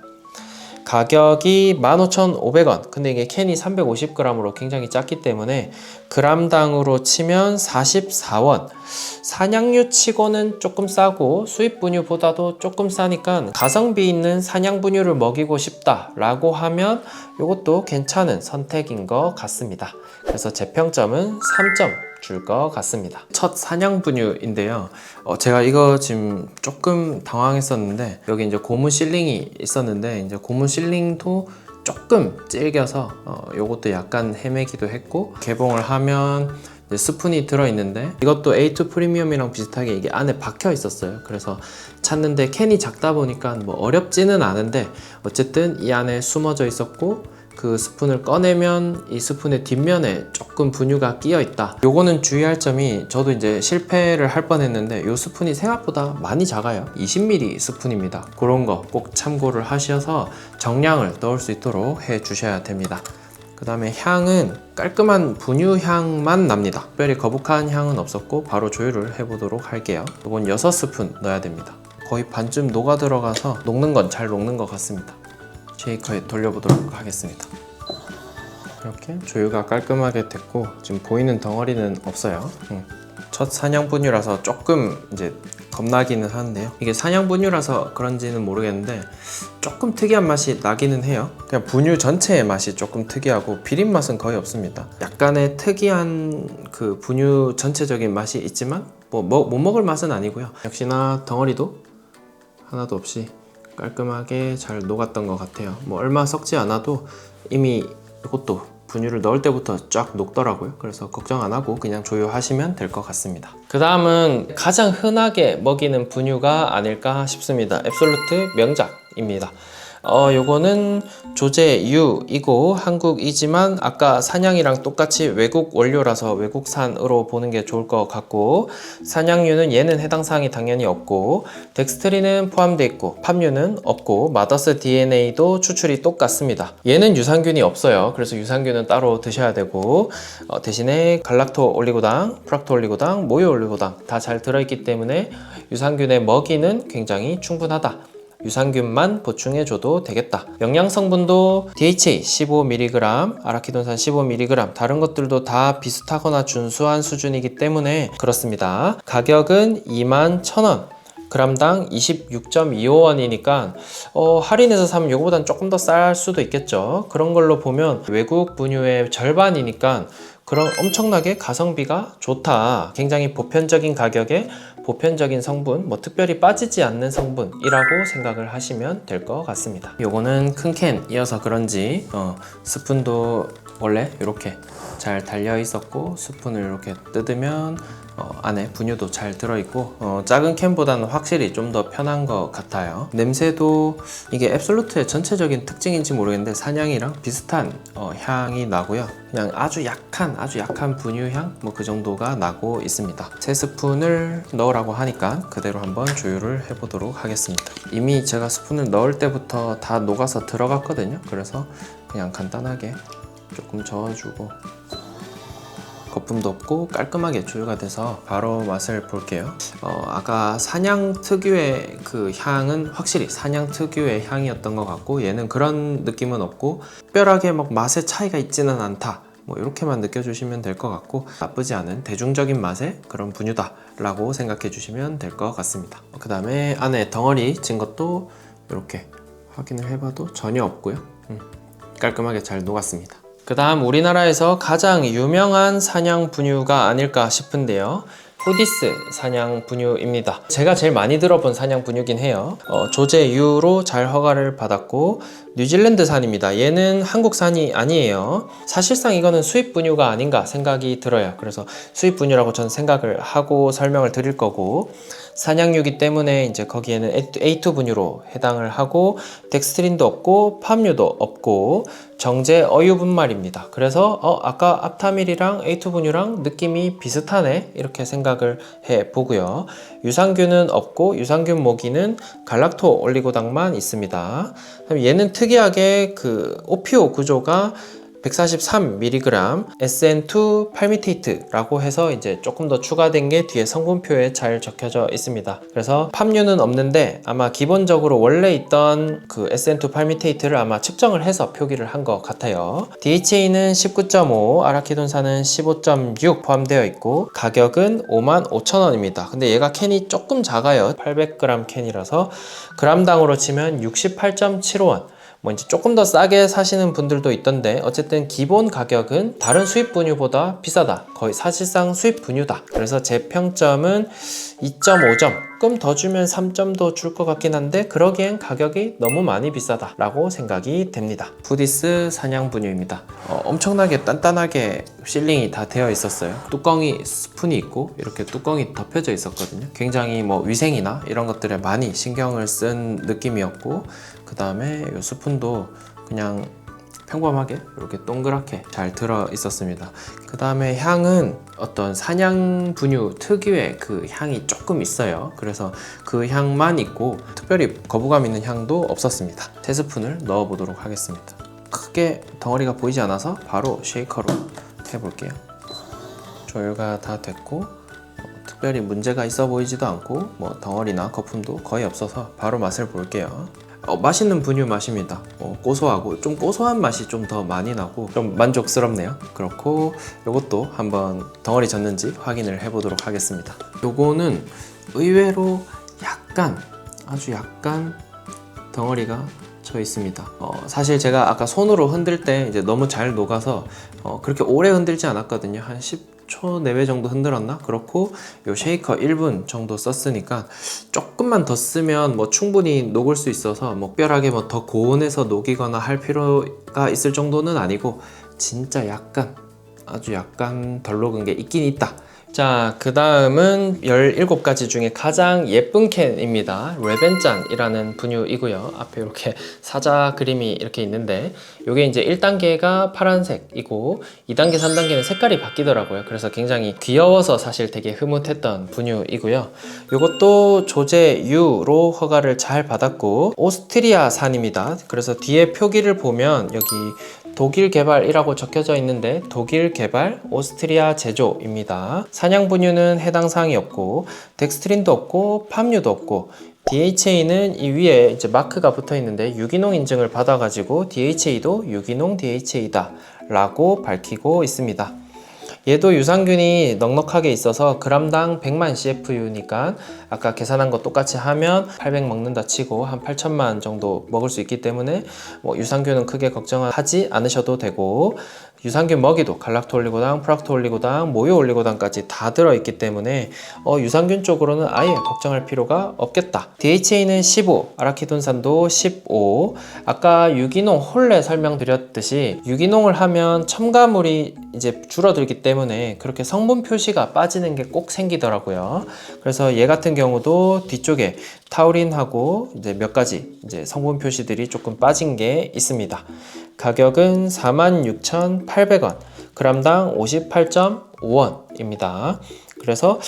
가격이 15,500원. 근데 이게 캔이 350g으로 굉장히 작기 때문에 g당으로 치면 44원. 산양유 치고는 조금 싸고 수입 분유보다도 조금 싸니까 가성비 있는 산양 분유를 먹이고 싶다 라고 하면 이것도 괜찮은 선택인 것 같습니다. 그래서 제 평점은 3점 줄 것 같습니다. 첫 산양 분유인데요. 제가 이거 지금 조금 당황했었는데, 여기 이제 고무 실링이 있었는데 이제 고무 실링도 조금 질겨서 요것도 약간 헤매기도 했고, 개봉을 하면 스푼이 들어있는데 이것도 A2 프리미엄이랑 비슷하게 이게 안에 박혀 있었어요. 그래서 찾는데 캔이 작다 보니까 뭐 어렵지는 않은데 어쨌든 이 안에 숨어져 있었고, 그 스푼을 꺼내면 이 스푼의 뒷면에 조금 분유가 끼어 있다. 요거는 주의할 점이, 저도 이제 실패를 할 뻔했는데 요 스푼이 생각보다 많이 작아요. 20ml 스푼입니다. 그런 거 꼭 참고를 하셔서 정량을 넣을 수 있도록 해 주셔야 됩니다. 그 다음에 향은 깔끔한 분유 향만 납니다. 특별히 거북한 향은 없었고 바로 조율을 해보도록 할게요. 이건 6스푼 넣어야 됩니다. 거의 반쯤 녹아 들어가서 녹는 건 잘 녹는 것 같습니다. 쉐이커에 돌려보도록 하겠습니다. 이렇게 조유가 깔끔하게 됐고 지금 보이는 덩어리는 없어요. 첫 산양 분유라서 조금 이제 겁나기는 하는데요. 이게 산양 분유라서 그런지는 모르겠는데 조금 특이한 맛이 나기는 해요. 그냥 분유 전체의 맛이 조금 특이하고 비린 맛은 거의 없습니다. 약간의 특이한 그 분유 전체적인 맛이 있지만 못 먹을 맛은 아니고요. 역시나 덩어리도 하나도 없이 깔끔하게 잘 녹았던 것 같아요. 뭐 얼마 썩지 않아도 이미 이것도 분유를 넣을 때부터 쫙 녹더라고요. 그래서 걱정 안 하고 그냥 조유하시면 될 것 같습니다. 그 다음은 가장 흔하게 먹이는 분유가 아닐까 싶습니다. 앱솔루트 명작입니다. 요거는 조제유이고 한국이지만 아까 산양이랑 똑같이 외국 원료라서 외국산으로 보는 게 좋을 것 같고, 산양유는 얘는 해당 사항이 당연히 없고, 덱스트린은 포함되어 있고 팜유는 없고, 마더스 DNA도 추출이 똑같습니다. 얘는 유산균이 없어요. 그래서 유산균은 따로 드셔야 되고, 대신에 갈락토 올리고당, 프락토 올리고당, 모유 올리고당 다 잘 들어있기 때문에 유산균의 먹이는 굉장히 충분하다. 유산균만 보충해줘도 되겠다. 영양성분도 DHA 15mg, 아라키돈산 15mg, 다른 것들도 다 비슷하거나 준수한 수준이기 때문에 그렇습니다. 가격은 21,000원, g당 26.25원이니까 할인해서 사면 이거보단 조금 더 쌀 수도 있겠죠. 그런 걸로 보면 외국 분유의 절반이니까 그런 엄청나게 가성비가 좋다. 굉장히 보편적인 가격에 보편적인 성분, 뭐 특별히 빠지지 않는 성분이라고 생각을 하시면 될 것 같습니다. 요거는 큰 캔이어서 그런지 스푼도 원래 이렇게 잘 달려 있었고, 스푼을 이렇게 뜯으면 안에 분유도 잘 들어있고, 작은 캔보다는 확실히 좀 더 편한 것 같아요. 냄새도 이게 앱솔루트의 전체적인 특징인지 모르겠는데 산양이랑 비슷한 향이 나고요. 그냥 아주 약한 분유향 뭐 그 정도가 나고 있습니다. 3스푼을 넣으라고 하니까 그대로 한번 조율을 해보도록 하겠습니다. 이미 제가 스푼을 넣을 때부터 다 녹아서 들어갔거든요. 그래서 그냥 간단하게 조금 저어주고, 거품도 없고 깔끔하게 조유가 돼서 바로 맛을 볼게요. 아까 산양 특유의 그 향은 확실히 산양 특유의 향이었던 것 같고, 얘는 그런 느낌은 없고 특별하게 막 맛의 차이가 있지는 않다, 뭐 이렇게만 느껴주시면 될 것 같고, 나쁘지 않은 대중적인 맛의 그런 분유다 라고 생각해 주시면 될 것 같습니다. 그 다음에 안에 덩어리 진 것도 이렇게 확인을 해봐도 전혀 없고요. 깔끔하게 잘 녹았습니다. 그 다음 우리나라에서 가장 유명한 사냥 분유가 아닐까 싶은데요. 푸디스 사냥 분유입니다. 제가 제일 많이 들어본 사냥 분유긴 해요. 조제 U로 잘 허가를 받았고 뉴질랜드산입니다. 얘는 한국산이 아니에요. 사실상 이거는 수입 분유가 아닌가 생각이 들어요. 그래서 수입 분유라고 저는 생각을 하고 설명을 드릴 거고, 사냥류이기 때문에 이제 거기에는 A2 분유로 해당을 하고 덱스트린도 없고 팜유도 없고 정제 어유 분말입니다. 그래서 아까 앞타밀이랑 A2 분유랑 느낌이 비슷하네 이렇게 생각을 해 보고요. 유산균은 없고 유산균 모기는 갈락토 올리고당만 있습니다. 얘는 특이하게 그 OPO 구조가 143mg SN2 팔미테이트라고 해서 이제 조금 더 추가된 게 뒤에 성분표에 잘 적혀져 있습니다. 그래서 팜유는 없는데 아마 기본적으로 원래 있던 그 SN2 팔미테이트를 아마 측정을 해서 표기를 한 것 같아요. DHA는 19.5, 아라키돈산은 15.6 포함되어 있고 가격은 55,000원입니다. 근데 얘가 캔이 조금 작아요. 800g 캔이라서 그람당으로 치면 68.75원. 뭐 이제 조금 더 싸게 사시는 분들도 있던데 어쨌든 기본 가격은 다른 수입 분유보다 비싸다. 거의 사실상 수입 분유다. 그래서 제 평점은 2.5점. 조금 더 주면 3점도 줄 것 같긴 한데 그러기엔 가격이 너무 많이 비싸다 라고 생각이 됩니다. 푸디스 사냥 분유입니다. 엄청나게 단단하게 실링이 다 되어 있었어요. 뚜껑이 스푼이 있고 이렇게 뚜껑이 덮여져 있었거든요. 굉장히 뭐 위생이나 이런 것들에 많이 신경을 쓴 느낌이었고, 그 다음에 이 스푼도 그냥 평범하게 이렇게 동그랗게 잘 들어 있었습니다. 그 다음에 향은 어떤 사냥 분유 특유의 그 향이 조금 있어요. 그래서 그 향만 있고 특별히 거부감 있는 향도 없었습니다. 3스푼을 넣어 보도록 하겠습니다. 크게 덩어리가 보이지 않아서 바로 쉐이커로 해볼게요. 조율가 다 됐고 특별히 문제가 있어 보이지도 않고 뭐 덩어리나 거품도 거의 없어서 바로 맛을 볼게요. 맛있는 분유 맛입니다. 고소하고 좀 고소한 맛이 좀 더 많이 나고 좀 만족스럽네요. 그렇고 요것도 한번 덩어리 졌는지 확인을 해보도록 하겠습니다. 요거는 의외로 아주 약간 덩어리가 져 있습니다. 사실 제가 아까 손으로 흔들 때 이제 너무 잘 녹아서 그렇게 오래 흔들지 않았거든요. 한 10초 내외 정도 흔들었나? 그렇고 요 쉐이커 1분 정도 썼으니까 조금만 더 쓰면 뭐 충분히 녹을 수 있어서 뭐 특별하게 뭐 더 고온에서 녹이거나 할 필요가 있을 정도는 아니고 진짜 아주 약간 덜 녹은 게 있긴 있다. 자, 그 다음은 17가지 중에 가장 예쁜 캔입니다. 레벤짠이라는 분유이고요. 앞에 이렇게 사자 그림이 이렇게 있는데 이게 이제 1단계가 파란색이고 2단계, 3단계는 색깔이 바뀌더라고요. 그래서 굉장히 귀여워서 사실 되게 흐뭇했던 분유이고요. 이것도 조제 U로 허가를 잘 받았고 오스트리아산입니다. 그래서 뒤에 표기를 보면 여기 독일 개발이라고 적혀져 있는데 독일 개발, 오스트리아 제조입니다. 사냥 분유는 해당 사항이 없고 덱스트린도 없고 팜유도 없고 DHA는 이 위에 이제 마크가 붙어 있는데 유기농 인증을 받아가지고 DHA도 유기농 DHA다 라고 밝히고 있습니다. 얘도 유산균이 넉넉하게 있어서 그람당 100만 CFU니까 아까 계산한 거 똑같이 하면 800 먹는다 치고 한 8천만 정도 먹을 수 있기 때문에 뭐 유산균은 크게 걱정하지 않으셔도 되고, 유산균 먹이도 갈락토올리고당, 프락토올리고당, 모유올리고당까지 다 들어있기 때문에 유산균 쪽으로는 아예 걱정할 필요가 없겠다. DHA는 15, 아라키돈산도 15. 아까 유기농 혼래 설명드렸듯이 유기농을 하면 첨가물이 이제 줄어들기 때문에 그렇게 성분 표시가 빠지는 게 꼭 생기더라고요. 그래서 얘 같은 경우도 뒤쪽에 타우린하고 이제 몇 가지 이제 성분 표시들이 조금 빠진 게 있습니다. 가격은 46,800원, 그람당 58.5원입니다. 그래서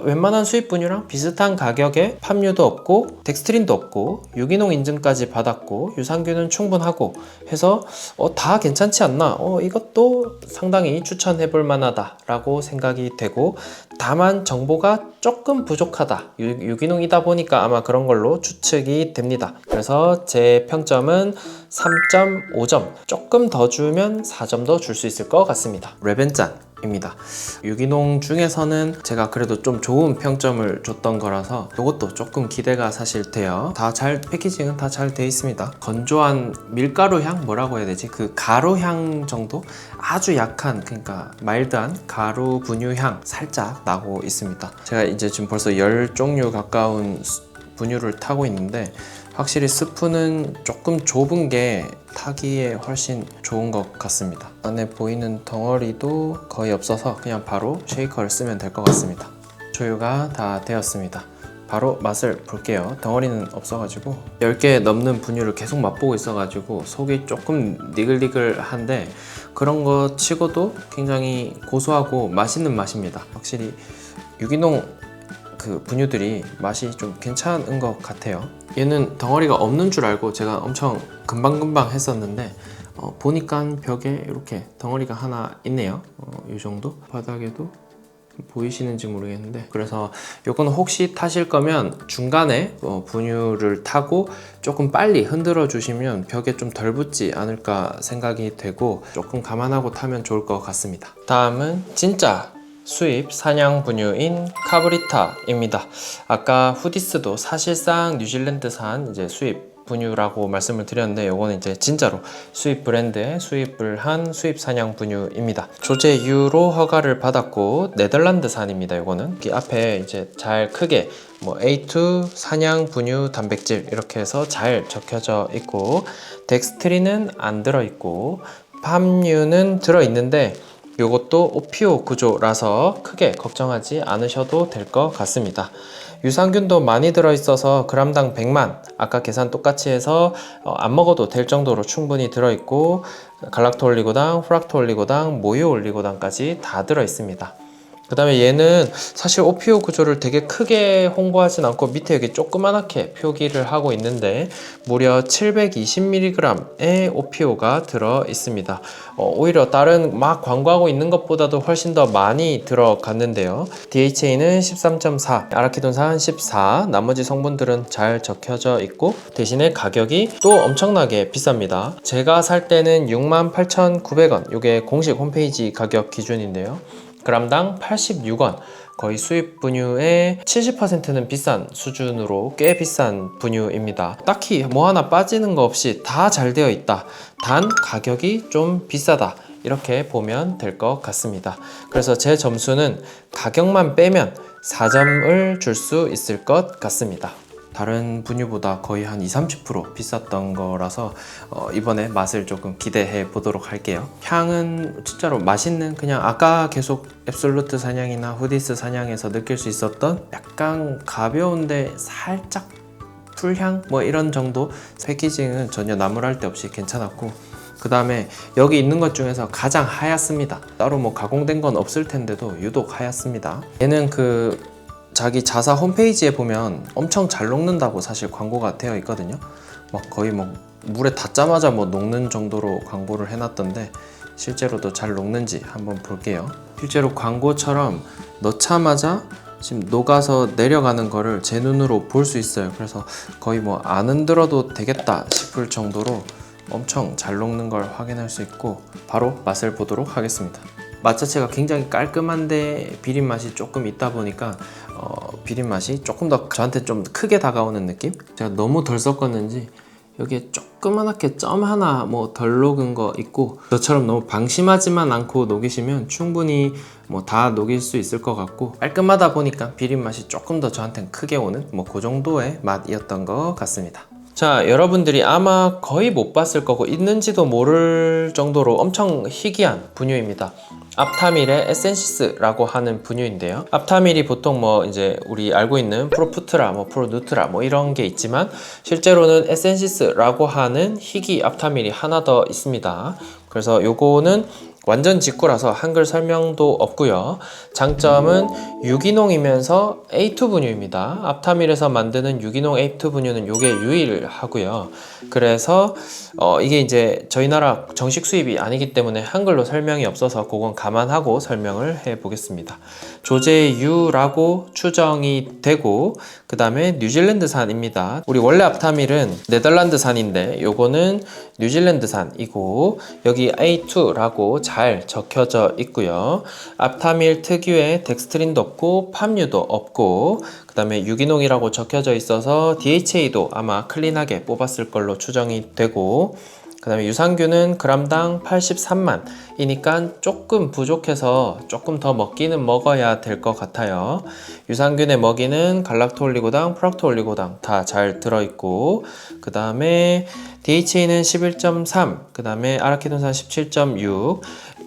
웬만한 수입 분유랑 비슷한 가격에 팜유도 없고 덱스트린도 없고 유기농 인증까지 받았고 유산균은 충분하고 해서 다 괜찮지 않나? 이것도 상당히 추천해 볼 만하다 라고 생각이 되고, 다만 정보가 조금 부족하다. 유기농이다 보니까 아마 그런 걸로 추측이 됩니다. 그래서 제 평점은 3.5점, 조금 더 주면 4점 더 줄 수 있을 것 같습니다. 레벤짠 입니다. 유기농 중에서는 제가 그래도 좀 좋은 평점을 줬던 거라서 이것도 조금 기대가 사실 돼요. 패키징은 다 잘 돼 있습니다. 건조한 밀가루 향, 뭐라고 해야 되지? 그 가루 향 정도? 아주 약한, 그러니까 마일드한 가루 분유 향 살짝 나고 있습니다. 제가 이제 지금 벌써 10종류 가까운 분유를 타고 있는데 확실히 스프는 조금 좁은 게 타기에 훨씬 좋은 것 같습니다. 안에 보이는 덩어리도 거의 없어서 그냥 바로 쉐이커를 쓰면 될 것 같습니다. 조유가 다 되었습니다. 바로 맛을 볼게요. 덩어리는 없어가지고 10개 넘는 분유를 계속 맛보고 있어가지고 속이 조금 니글니글한데 그런 거 치고도 굉장히 고소하고 맛있는 맛입니다. 확실히 유기농 그 분유들이 맛이 좀 괜찮은 것 같아요. 얘는 덩어리가 없는 줄 알고 제가 엄청 금방금방 했었는데 보니까 벽에 이렇게 덩어리가 하나 있네요. 이 정도? 바닥에도 보이시는지 모르겠는데, 그래서 요거는 혹시 타실 거면 중간에 분유를 타고 조금 빨리 흔들어 주시면 벽에 좀 덜 붙지 않을까 생각이 되고 조금 감안하고 타면 좋을 것 같습니다. 다음은 진짜 수입 사냥 분유인 카브리타입니다. 아까 후디스도 사실상 뉴질랜드산 이제 수입 분유라고 말씀을 드렸는데 요거는 이제 진짜로 수입 브랜드에 수입을 한 수입 사냥 분유입니다. 조제 유로 허가를 받았고 네덜란드산입니다. 요거는 여기 앞에 이제 잘 크게 뭐 A2 사냥 분유 단백질 이렇게 해서 잘 적혀져 있고 덱스트린은 안 들어있고 팜유는 들어있는데 요것도 오피오 구조라서 크게 걱정하지 않으셔도 될 것 같습니다. 유산균도 많이 들어있어서 그람당 100만, 아까 계산 똑같이 해서 안 먹어도 될 정도로 충분히 들어있고 갈락토 올리고당, 프락토 올리고당, 모유 올리고당까지 다 들어있습니다. 그 다음에 얘는 사실 오피오 구조를 되게 크게 홍보하진 않고 밑에 여기 조그만하게 표기를 하고 있는데 무려 720mg의 오피오가 들어 있습니다. 오히려 다른 막 광고하고 있는 것보다도 훨씬 더 많이 들어갔는데요. DHA는 13.4, 아라키돈산 14, 나머지 성분들은 잘 적혀져 있고 대신에 가격이 또 엄청나게 비쌉니다. 제가 살 때는 68,900원, 이게 공식 홈페이지 가격 기준인데요. 그람당 86원, 거의 수입 분유의 70%는 비싼 수준으로 꽤 비싼 분유입니다. 딱히 뭐 하나 빠지는 거 없이 다 잘 되어 있다. 단 가격이 좀 비싸다. 이렇게 보면 될 것 같습니다. 그래서 제 점수는 가격만 빼면 4점을 줄 수 있을 것 같습니다. 다른 분유보다 거의 한 20-30% 비쌌던 거라서 이번에 맛을 조금 기대해 보도록 할게요. 향은 진짜로 맛있는, 그냥 아까 계속 앱솔루트 사냥이나 후디스 사냥에서 느낄 수 있었던 약간 가벼운데 살짝 풀향? 뭐 이런 정도? 패키징은 전혀 나무랄 데 없이 괜찮았고 그 다음에 여기 있는 것 중에서 가장 하얗습니다. 따로 뭐 가공된 건 없을 텐데도 유독 하얗습니다. 얘는 자기 자사 홈페이지에 보면 엄청 잘 녹는다고 사실 광고가 되어 있거든요. 막 거의 뭐 물에 닿자마자 뭐 녹는 정도로 광고를 해놨던데 실제로도 잘 녹는지 한번 볼게요. 실제로 광고처럼 넣자마자 지금 녹아서 내려가는 거를 제 눈으로 볼 수 있어요. 그래서 거의 뭐 안 흔들어도 되겠다 싶을 정도로 엄청 잘 녹는 걸 확인할 수 있고 바로 맛을 보도록 하겠습니다. 맛 자체가 굉장히 깔끔한데 비린 맛이 조금 있다 보니까 비린 맛이 조금 더 저한테 좀 크게 다가오는 느낌? 제가 너무 덜 섞었는지 여기에 조그만하게 점 하나 뭐 덜 녹은 거 있고 저처럼 너무 방심하지만 않고 녹이시면 충분히 뭐 다 녹일 수 있을 것 같고 깔끔하다 보니까 비린 맛이 조금 더 저한테는 크게 오는 뭐 그 정도의 맛이었던 것 같습니다. 자, 여러분들이 아마 거의 못 봤을 거고 있는지도 모를 정도로 엄청 희귀한 분유입니다. 앞타밀의 에센시스라고 하는 분유인데요. 앞타밀이 보통 뭐 이제 우리 알고 있는 프로푸트라, 뭐 프로누트라 뭐 이런 게 있지만 실제로는 에센시스라고 하는 희귀 앞타밀이 하나 더 있습니다. 그래서 요거는 완전 직구라서 한글 설명도 없고요. 장점은 유기농이면서 A2 분유입니다. 앞타밀에서 만드는 유기농 A2 분유는 요게 유일하고요. 그래서 이게 이제 저희 나라 정식 수입이 아니기 때문에 한글로 설명이 없어서 그건 감안하고 설명을 해 보겠습니다. 조제유라고 추정이 되고 그 다음에 뉴질랜드산입니다. 우리 원래 앞타밀은 네덜란드산인데 요거는 뉴질랜드산이고 여기 A2라고 잘 적혀져 있고요. 앞타밀 특유의 덱스트린도 없고 팜유도 없고, 그 다음에 유기농이라고 적혀져 있어서 DHA도 아마 클린하게 뽑았을 걸로 추정이 되고, 그 다음에 유산균은 그람당 83만 이니까 조금 부족해서 조금 더 먹기는 먹어야 될 것 같아요. 유산균에 먹이는 갈락토올리고당, 프락토올리고당 다 잘 들어있고, 그 다음에 DHA는 11.3, 그 다음에 아라키돈산 17.6.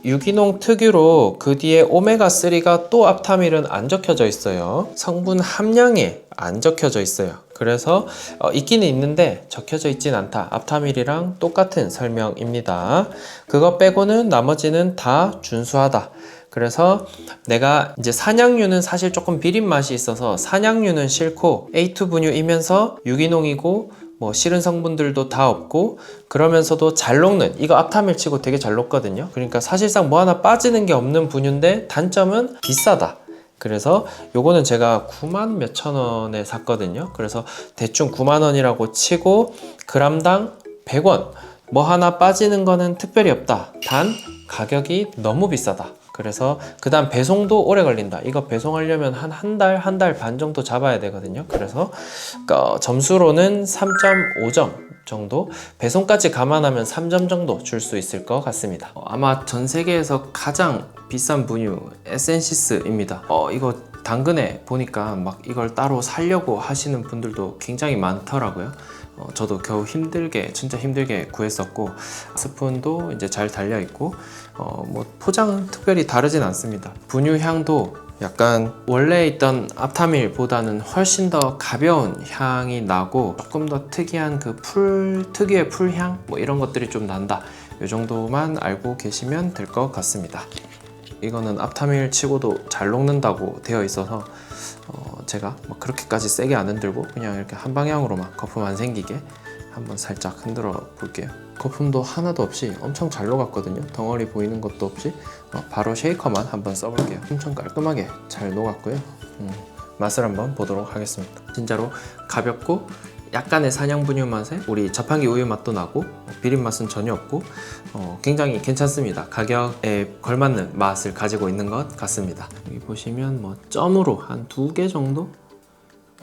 유기농 특유로 그 뒤에 오메가3가 또 앞타밀은 안 적혀져 있어요. 성분 함량에 안 적혀져 있어요. 그래서 있기는 있는데 적혀져 있진 않다. 앞타밀이랑 똑같은 설명입니다. 그거 빼고는 나머지는 다 준수하다. 그래서 내가 이제 산양류는 사실 조금 비린 맛이 있어서 산양류는 싫고, A2 분유이면서 유기농이고 뭐 싫은 성분들도 다 없고, 그러면서도 잘 녹는, 이거 앞타밀 치고 되게 잘 녹거든요. 그러니까 사실상 뭐 하나 빠지는 게 없는 분유인데 단점은 비싸다. 그래서 요거는 제가 9만 몇천 원에 샀거든요. 그래서 대충 9만 원이라고 치고 그람당 100원, 뭐 하나 빠지는 거는 특별히 없다. 단 가격이 너무 비싸다. 그래서 그 다음 배송도 오래 걸린다. 이거 배송하려면 한 달 반 정도 잡아야 되거든요. 그래서 점수로는 3.5점 정도, 배송까지 감안하면 3점 정도 줄 수 있을 것 같습니다. 아마 전 세계에서 가장 비싼 분유 에센시스입니다. 이거 당근에 보니까 막 이걸 따로 사려고 하시는 분들도 굉장히 많더라고요. 저도 겨우 진짜 힘들게 구했었고, 스푼도 이제 잘 달려있고, 뭐 포장은 특별히 다르진 않습니다. 분유 향도 약간 원래 있던 앞타밀보다는 훨씬 더 가벼운 향이 나고, 조금 더 특이한 그 특유의 풀향 뭐 이런 것들이 좀 난다. 이 정도만 알고 계시면 될 것 같습니다. 이거는 앞타밀 치고도 잘 녹는다고 되어 있어서 제가 뭐 그렇게까지 세게 안 흔들고 그냥 이렇게 한 방향으로만 거품 안 생기게 한번 살짝 흔들어 볼게요. 거품도 하나도 없이 엄청 잘 녹았거든요. 덩어리 보이는 것도 없이. 바로 쉐이커만 한번 써볼게요. 엄청 깔끔하게 잘 녹았고요. 맛을 한번 보도록 하겠습니다. 진짜로 가볍고 약간의 산양 분유 맛에 우리 자판기 우유 맛도 나고, 비린 맛은 전혀 없고, 굉장히 괜찮습니다. 가격에 걸맞는 맛을 가지고 있는 것 같습니다. 여기 보시면 뭐 점으로 한 2개 정도?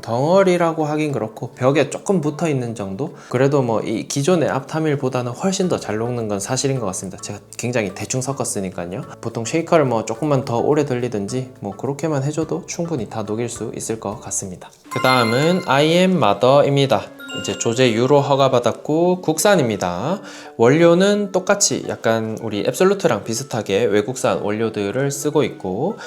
덩어리라고 하긴 그렇고 벽에 조금 붙어 있는 정도? 그래도 뭐 이 기존의 앞타밀보다는 훨씬 더 잘 녹는 건 사실인 것 같습니다. 제가 굉장히 대충 섞었으니까요. 보통 쉐이커를 뭐 조금만 더 오래 돌리든지 뭐 그렇게만 해줘도 충분히 다 녹일 수 있을 것 같습니다. 그 다음은 IMMother입니다. 이제 조제 유로 허가받았고 국산입니다. 원료는 똑같이 약간 우리 앱솔루트랑 비슷하게 외국산 원료들을 쓰고 있고,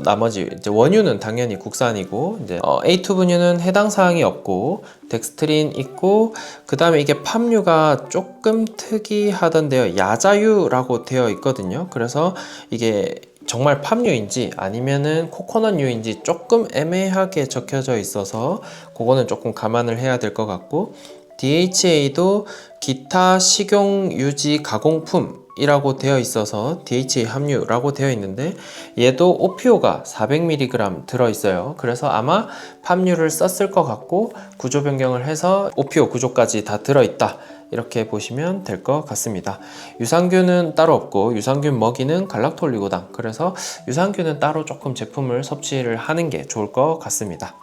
나머지 이제 원유는 당연히 국산이고, 이제 A2 분유는 해당 사항이 없고, 덱스트린 있고, 그 다음에 이게 팜유가 조금 특이하던데요. 야자유라고 되어 있거든요. 그래서 이게 정말 팜유인지 아니면은 코코넛유인지 조금 애매하게 적혀져 있어서 그거는 조금 감안을 해야 될 것 같고, DHA도 기타 식용 유지 가공품 이라고 되어 있어서 DHA 함유라고 되어 있는데, 얘도 오피오가 400mg 들어있어요. 그래서 아마 팜유를 썼을 것 같고 구조 변경을 해서 오피오 구조까지 다 들어있다, 이렇게 보시면 될 것 같습니다. 유산균은 따로 없고, 유산균 먹이는 갈락토올리고당, 그래서 유산균은 따로 조금 제품을 섭취를 하는 게 좋을 것 같습니다.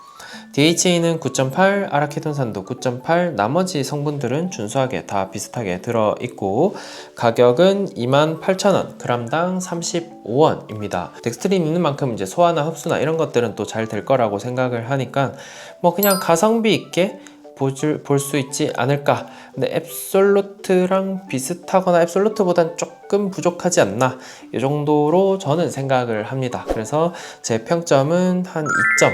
DHA는 9.8, 아라키돈산도 9.8, 나머지 성분들은 준수하게 다 비슷하게 들어있고, 가격은 28,000원, 그람당 35원입니다. 덱스트린 있는 만큼 이제 소화나 흡수나 이런 것들은 또 잘 될 거라고 생각을 하니까 뭐 그냥 가성비 있게 볼 수 있지 않을까. 근데 앱솔루트랑 비슷하거나 앱솔루트보단 조금 부족하지 않나, 이 정도로 저는 생각을 합니다. 그래서 제 평점은 한 2점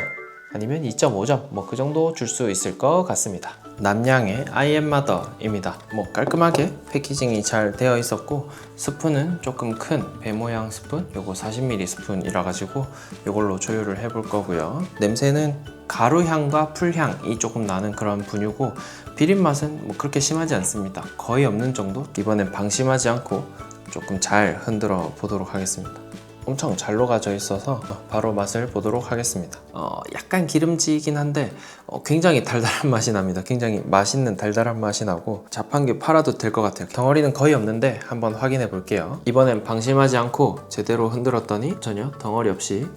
아니면 2.5점 뭐 그 정도 줄 수 있을 것 같습니다. 남양의 IMMother입니다. 뭐 깔끔하게 패키징이 잘 되어 있었고, 스푼은 조금 큰 배 모양 스푼, 요거 40ml 스푼이라 가지고 요걸로 조율을 해볼 거고요. 냄새는 가루향과 풀향이 조금 나는 그런 분유고, 비린 맛은 뭐 그렇게 심하지 않습니다. 거의 없는 정도. 이번엔 방심하지 않고 조금 잘 흔들어 보도록 하겠습니다. 엄청 잘 녹아져 있어서 바로 맛을 보도록 하겠습니다. 약간 기름지긴 한데 굉장히 달달한 맛이 납니다. 굉장히 맛있는 달달한 맛이 나고 자판기 팔아도 될 것 같아요. 덩어리는 거의 없는데 한번 확인해 볼게요. 이번엔 방심하지 않고 제대로 흔들었더니 전혀 덩어리 없이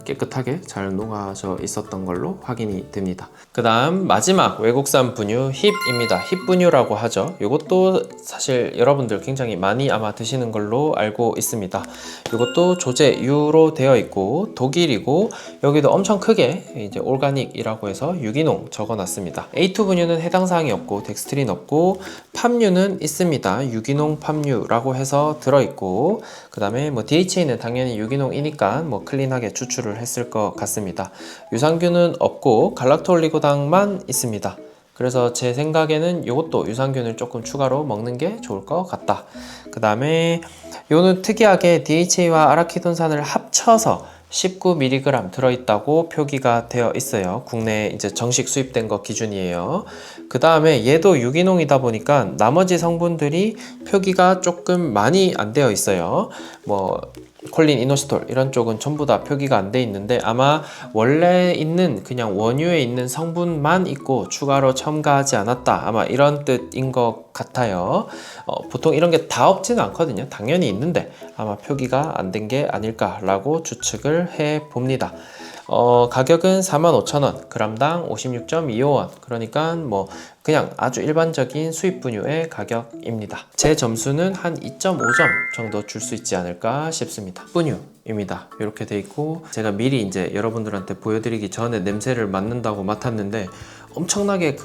깨끗하게 잘 녹아져 있었던 걸로 확인이 됩니다. 그 다음 마지막 외국산 분유 힙입니다. 힙 분유라고 하죠. 이것도 사실 여러분들 굉장히 많이 아마 드시는 걸로 알고 있습니다. 이것도 조제 U로 되어 있고 독일이고 여기도 엄청 크게 이제 올가닉이라고 해서 유기농 적어놨습니다. A2 분유는 해당 사항이 없고 덱스트린 없고 팜유는 있습니다. 유기농 팜유라고 해서 들어있고 그 다음에 뭐 DHA는 당연히 유기농이니까 뭐 클린하게 추출을 했을 것 같습니다. 유산균은 없고 갈락토올리고당만 있습니다. 그래서 제 생각에는 이것도 유산균을 조금 추가로 먹는 게 좋을 것 같다. 그 다음에 요는 특이하게 DHA와 아라키돈산을 합쳐서 19mg 들어있다고 표기가 되어 있어요. 국내에 이제 정식 수입된 거 기준이에요. 그 다음에 얘도 유기농이다 보니까 나머지 성분들이 표기가 조금 많이 안 되어 있어요. 뭐 콜린, 이노시톨 이런 쪽은 전부 다 표기가 안 돼 있는데 아마 원래 있는 그냥 원유에 있는 성분만 있고 추가로 첨가하지 않았다 아마 이런 뜻인 것 같아요. 보통 이런 게 다 없지는 않거든요. 당연히 있는데 아마 표기가 안 된 게 아닐까라고 추측을 해 봅니다. 가격은 45,000원, g당 56.25원. 그러니까 뭐 그냥 아주 일반적인 수입 분유의 가격입니다. 제 점수는 한 2.5점 정도 줄 수 있지 않을까 싶습니다. 분유입니다. 이렇게 돼 있고 제가 미리 이제 여러분들한테 보여드리기 전에 냄새를 맡는다고 맡았는데 엄청나게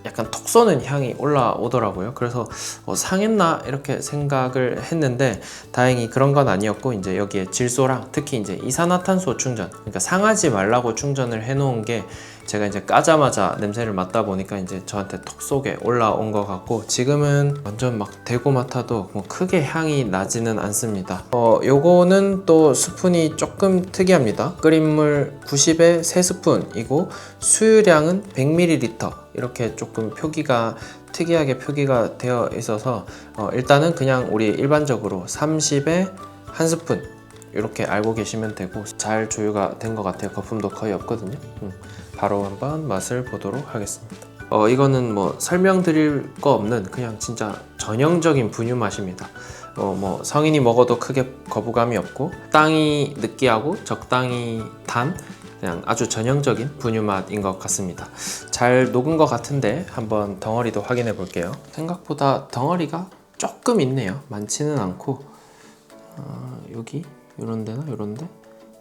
약간 톡 쏘는 향이 올라오더라고요. 그래서 상했나 이렇게 생각을 했는데 다행히 그런 건 아니었고 이제 여기에 질소랑 특히 이제 이산화탄소 충전, 그러니까 상하지 말라고 충전을 해놓은 게 제가 이제 까자마자 냄새를 맡다 보니까 이제 저한테 톡 쏘게 올라온 것 같고 지금은 완전 막 대고 맡아도 뭐 크게 향이 나지는 않습니다. 요거는 또 스푼이 조금 특이합니다. 끓인 물 90에 3스푼이고 수유량은 100ml 이렇게 조금 표기가 특이하게 표기가 되어 있어서 일단은 그냥 우리 일반적으로 30에 1스푼 이렇게 알고 계시면 되고 잘 조유가 된 것 같아요. 거품도 거의 없거든요. 바로 한번 맛을 보도록 하겠습니다. 이거는 뭐 설명드릴 거 없는 그냥 진짜 전형적인 분유 맛입니다. 뭐 성인이 먹어도 크게 거부감이 없고 적당히 느끼하고 적당히 단 그냥 아주 전형적인 분유 맛인 것 같습니다. 잘 녹은 것 같은데 한번 덩어리도 확인해 볼게요. 생각보다 덩어리가 조금 있네요. 많지는 않고 여기 요런 데나 요런데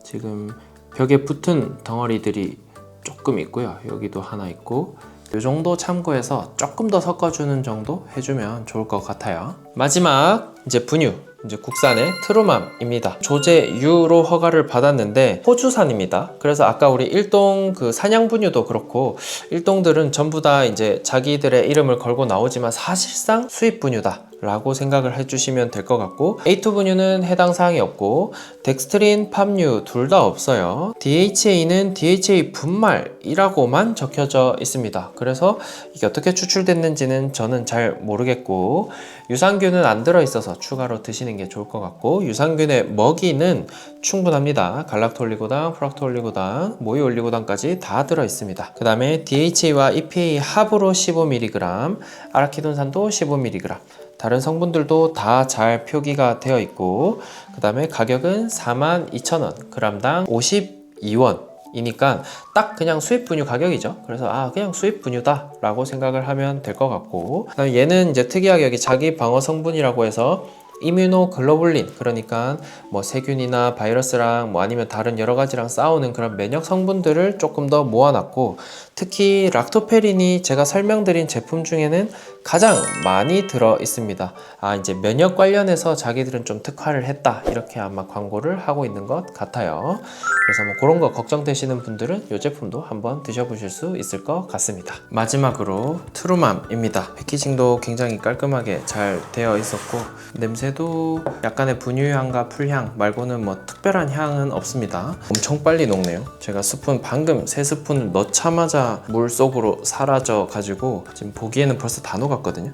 지금 벽에 붙은 덩어리들이 조금 있고요. 여기도 하나 있고 이 정도 참고해서 조금 더 섞어주는 정도 해주면 좋을 것 같아요. 마지막 이제 분유, 이제 국산의 트루맘입니다. 조제 U로 허가를 받았는데 호주산입니다. 그래서 아까 우리 일동 사냥 분유도 그렇고 일동들은 전부 다 이제 자기들의 이름을 걸고 나오지만 사실상 수입 분유다 라고 생각을 해주시면 될 것 같고 A2 분유는 해당 사항이 없고 덱스트린, 팜유 둘 다 없어요. DHA는 DHA 분말이라고만 적혀져 있습니다. 그래서 이게 어떻게 추출됐는지는 저는 잘 모르겠고 유산균은 안 들어있어서 추가로 드시는 게 좋을 것 같고 유산균의 먹이는 충분합니다. 갈락토올리고당, 프락토올리고당, 모이올리고당까지 다 들어있습니다. 그 다음에 DHA와 EPA 합으로 15mg, 아라키돈산도 15mg 다른 성분들도 다 잘 표기가 되어 있고 그 다음에 가격은 42,000원, g당 52원 이니까 딱 그냥 수입 분유 가격이죠. 그래서 그냥 수입 분유다 라고 생각을 하면 될 것 같고 그다음에 얘는 이제 특이하게 여기 자기 방어 성분이라고 해서 이뮤노글로불린, 그러니까 뭐 세균이나 바이러스랑 뭐 아니면 다른 여러 가지랑 싸우는 그런 면역 성분들을 조금 더 모아놨고 특히 락토페린이 제가 설명드린 제품 중에는 가장 많이 들어 있습니다. 이제 면역 관련해서 자기들은 좀 특화를 했다 이렇게 아마 광고를 하고 있는 것 같아요. 그래서 뭐 그런 거 걱정되시는 분들은 이 제품도 한번 드셔보실 수 있을 것 같습니다. 마지막으로 트루맘입니다. 패키징도 굉장히 깔끔하게 잘 되어 있었고 냄새도 약간의 분유향과 풀향 말고는 뭐 특별한 향은 없습니다. 엄청 빨리 녹네요. 제가 방금 3스푼을 넣자마자 물 속으로 사라져 가지고 지금 보기에는 벌써 다 녹았거든요.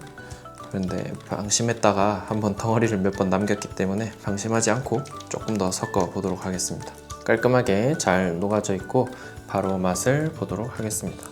그런데 방심했다가 한번 덩어리를 몇 번 남겼기 때문에 방심하지 않고 조금 더 섞어 보도록 하겠습니다. 깔끔하게 잘 녹아져 있고 바로 맛을 보도록 하겠습니다.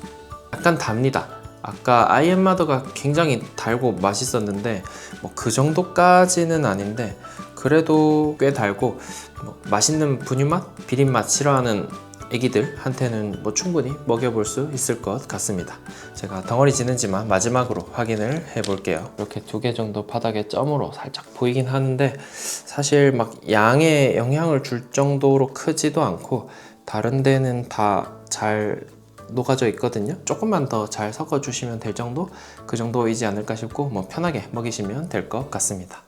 약간 답니다. 아까 아이엠마더가 굉장히 달고 맛있었는데 뭐 그 정도까지는 아닌데 그래도 꽤 달고 뭐 맛있는 분유맛, 비린맛 싫어하는 애기들한테는 뭐 충분히 먹여볼 수 있을 것 같습니다. 제가 덩어리 지는지만 마지막으로 확인을 해볼게요. 이렇게 2개 정도 바닥에 점으로 살짝 보이긴 하는데 사실 막 양에 영향을 줄 정도로 크지도 않고 다른 데는 다 잘 녹아져 있거든요. 조금만 더 잘 섞어주시면 될 정도? 그 정도이지 않을까 싶고 뭐 편하게 먹이시면 될 것 같습니다.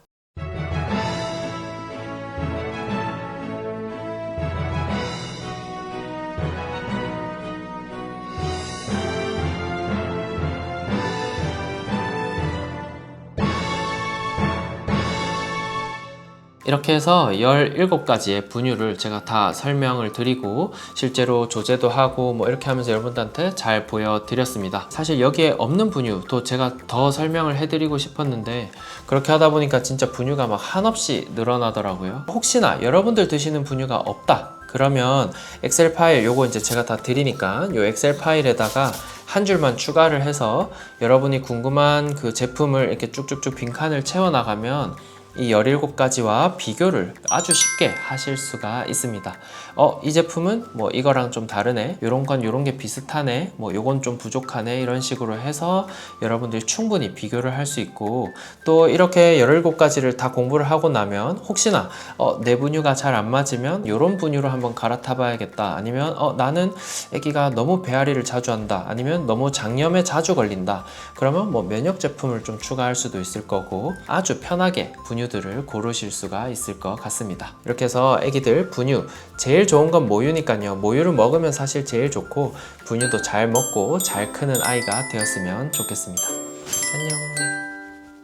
이렇게 해서 17가지의 분유를 제가 다 설명을 드리고 실제로 조제도 하고 뭐 이렇게 하면서 여러분들한테 잘 보여드렸습니다. 사실 여기에 없는 분유도 제가 더 설명을 해드리고 싶었는데 그렇게 하다 보니까 진짜 분유가 막 한없이 늘어나더라고요. 혹시나 여러분들 드시는 분유가 없다 그러면 엑셀 파일 요거 이제 제가 다 드리니까 요 엑셀 파일에다가 한 줄만 추가를 해서 여러분이 궁금한 그 제품을 이렇게 쭉쭉쭉 빈칸을 채워 나가면 이 17가지와 비교를 아주 쉽게 하실 수가 있습니다. 이 제품은 뭐 이거랑 좀 다르네, 요런 건 요런 게 비슷하네, 뭐 요건 좀 부족하네, 이런 식으로 해서 여러분들이 충분히 비교를 할 수 있고, 또 이렇게 17가지를 다 공부를 하고 나면 혹시나 내 분유가 잘 안 맞으면 요런 분유로 한번 갈아타 봐야겠다, 아니면 나는 애기가 너무 배앓이를 자주 한다, 아니면 너무 장염에 자주 걸린다, 그러면 뭐 면역 제품을 좀 추가할 수도 있을 거고 아주 편하게 분유들을 고르실 수가 있을 것 같습니다. 이렇게 해서 애기들 분유 제일 좋은 건 모유니까요. 모유를 먹으면 사실 제일 좋고 분유도 잘 먹고 잘 크는 아이가 되었으면 좋겠습니다. 안녕.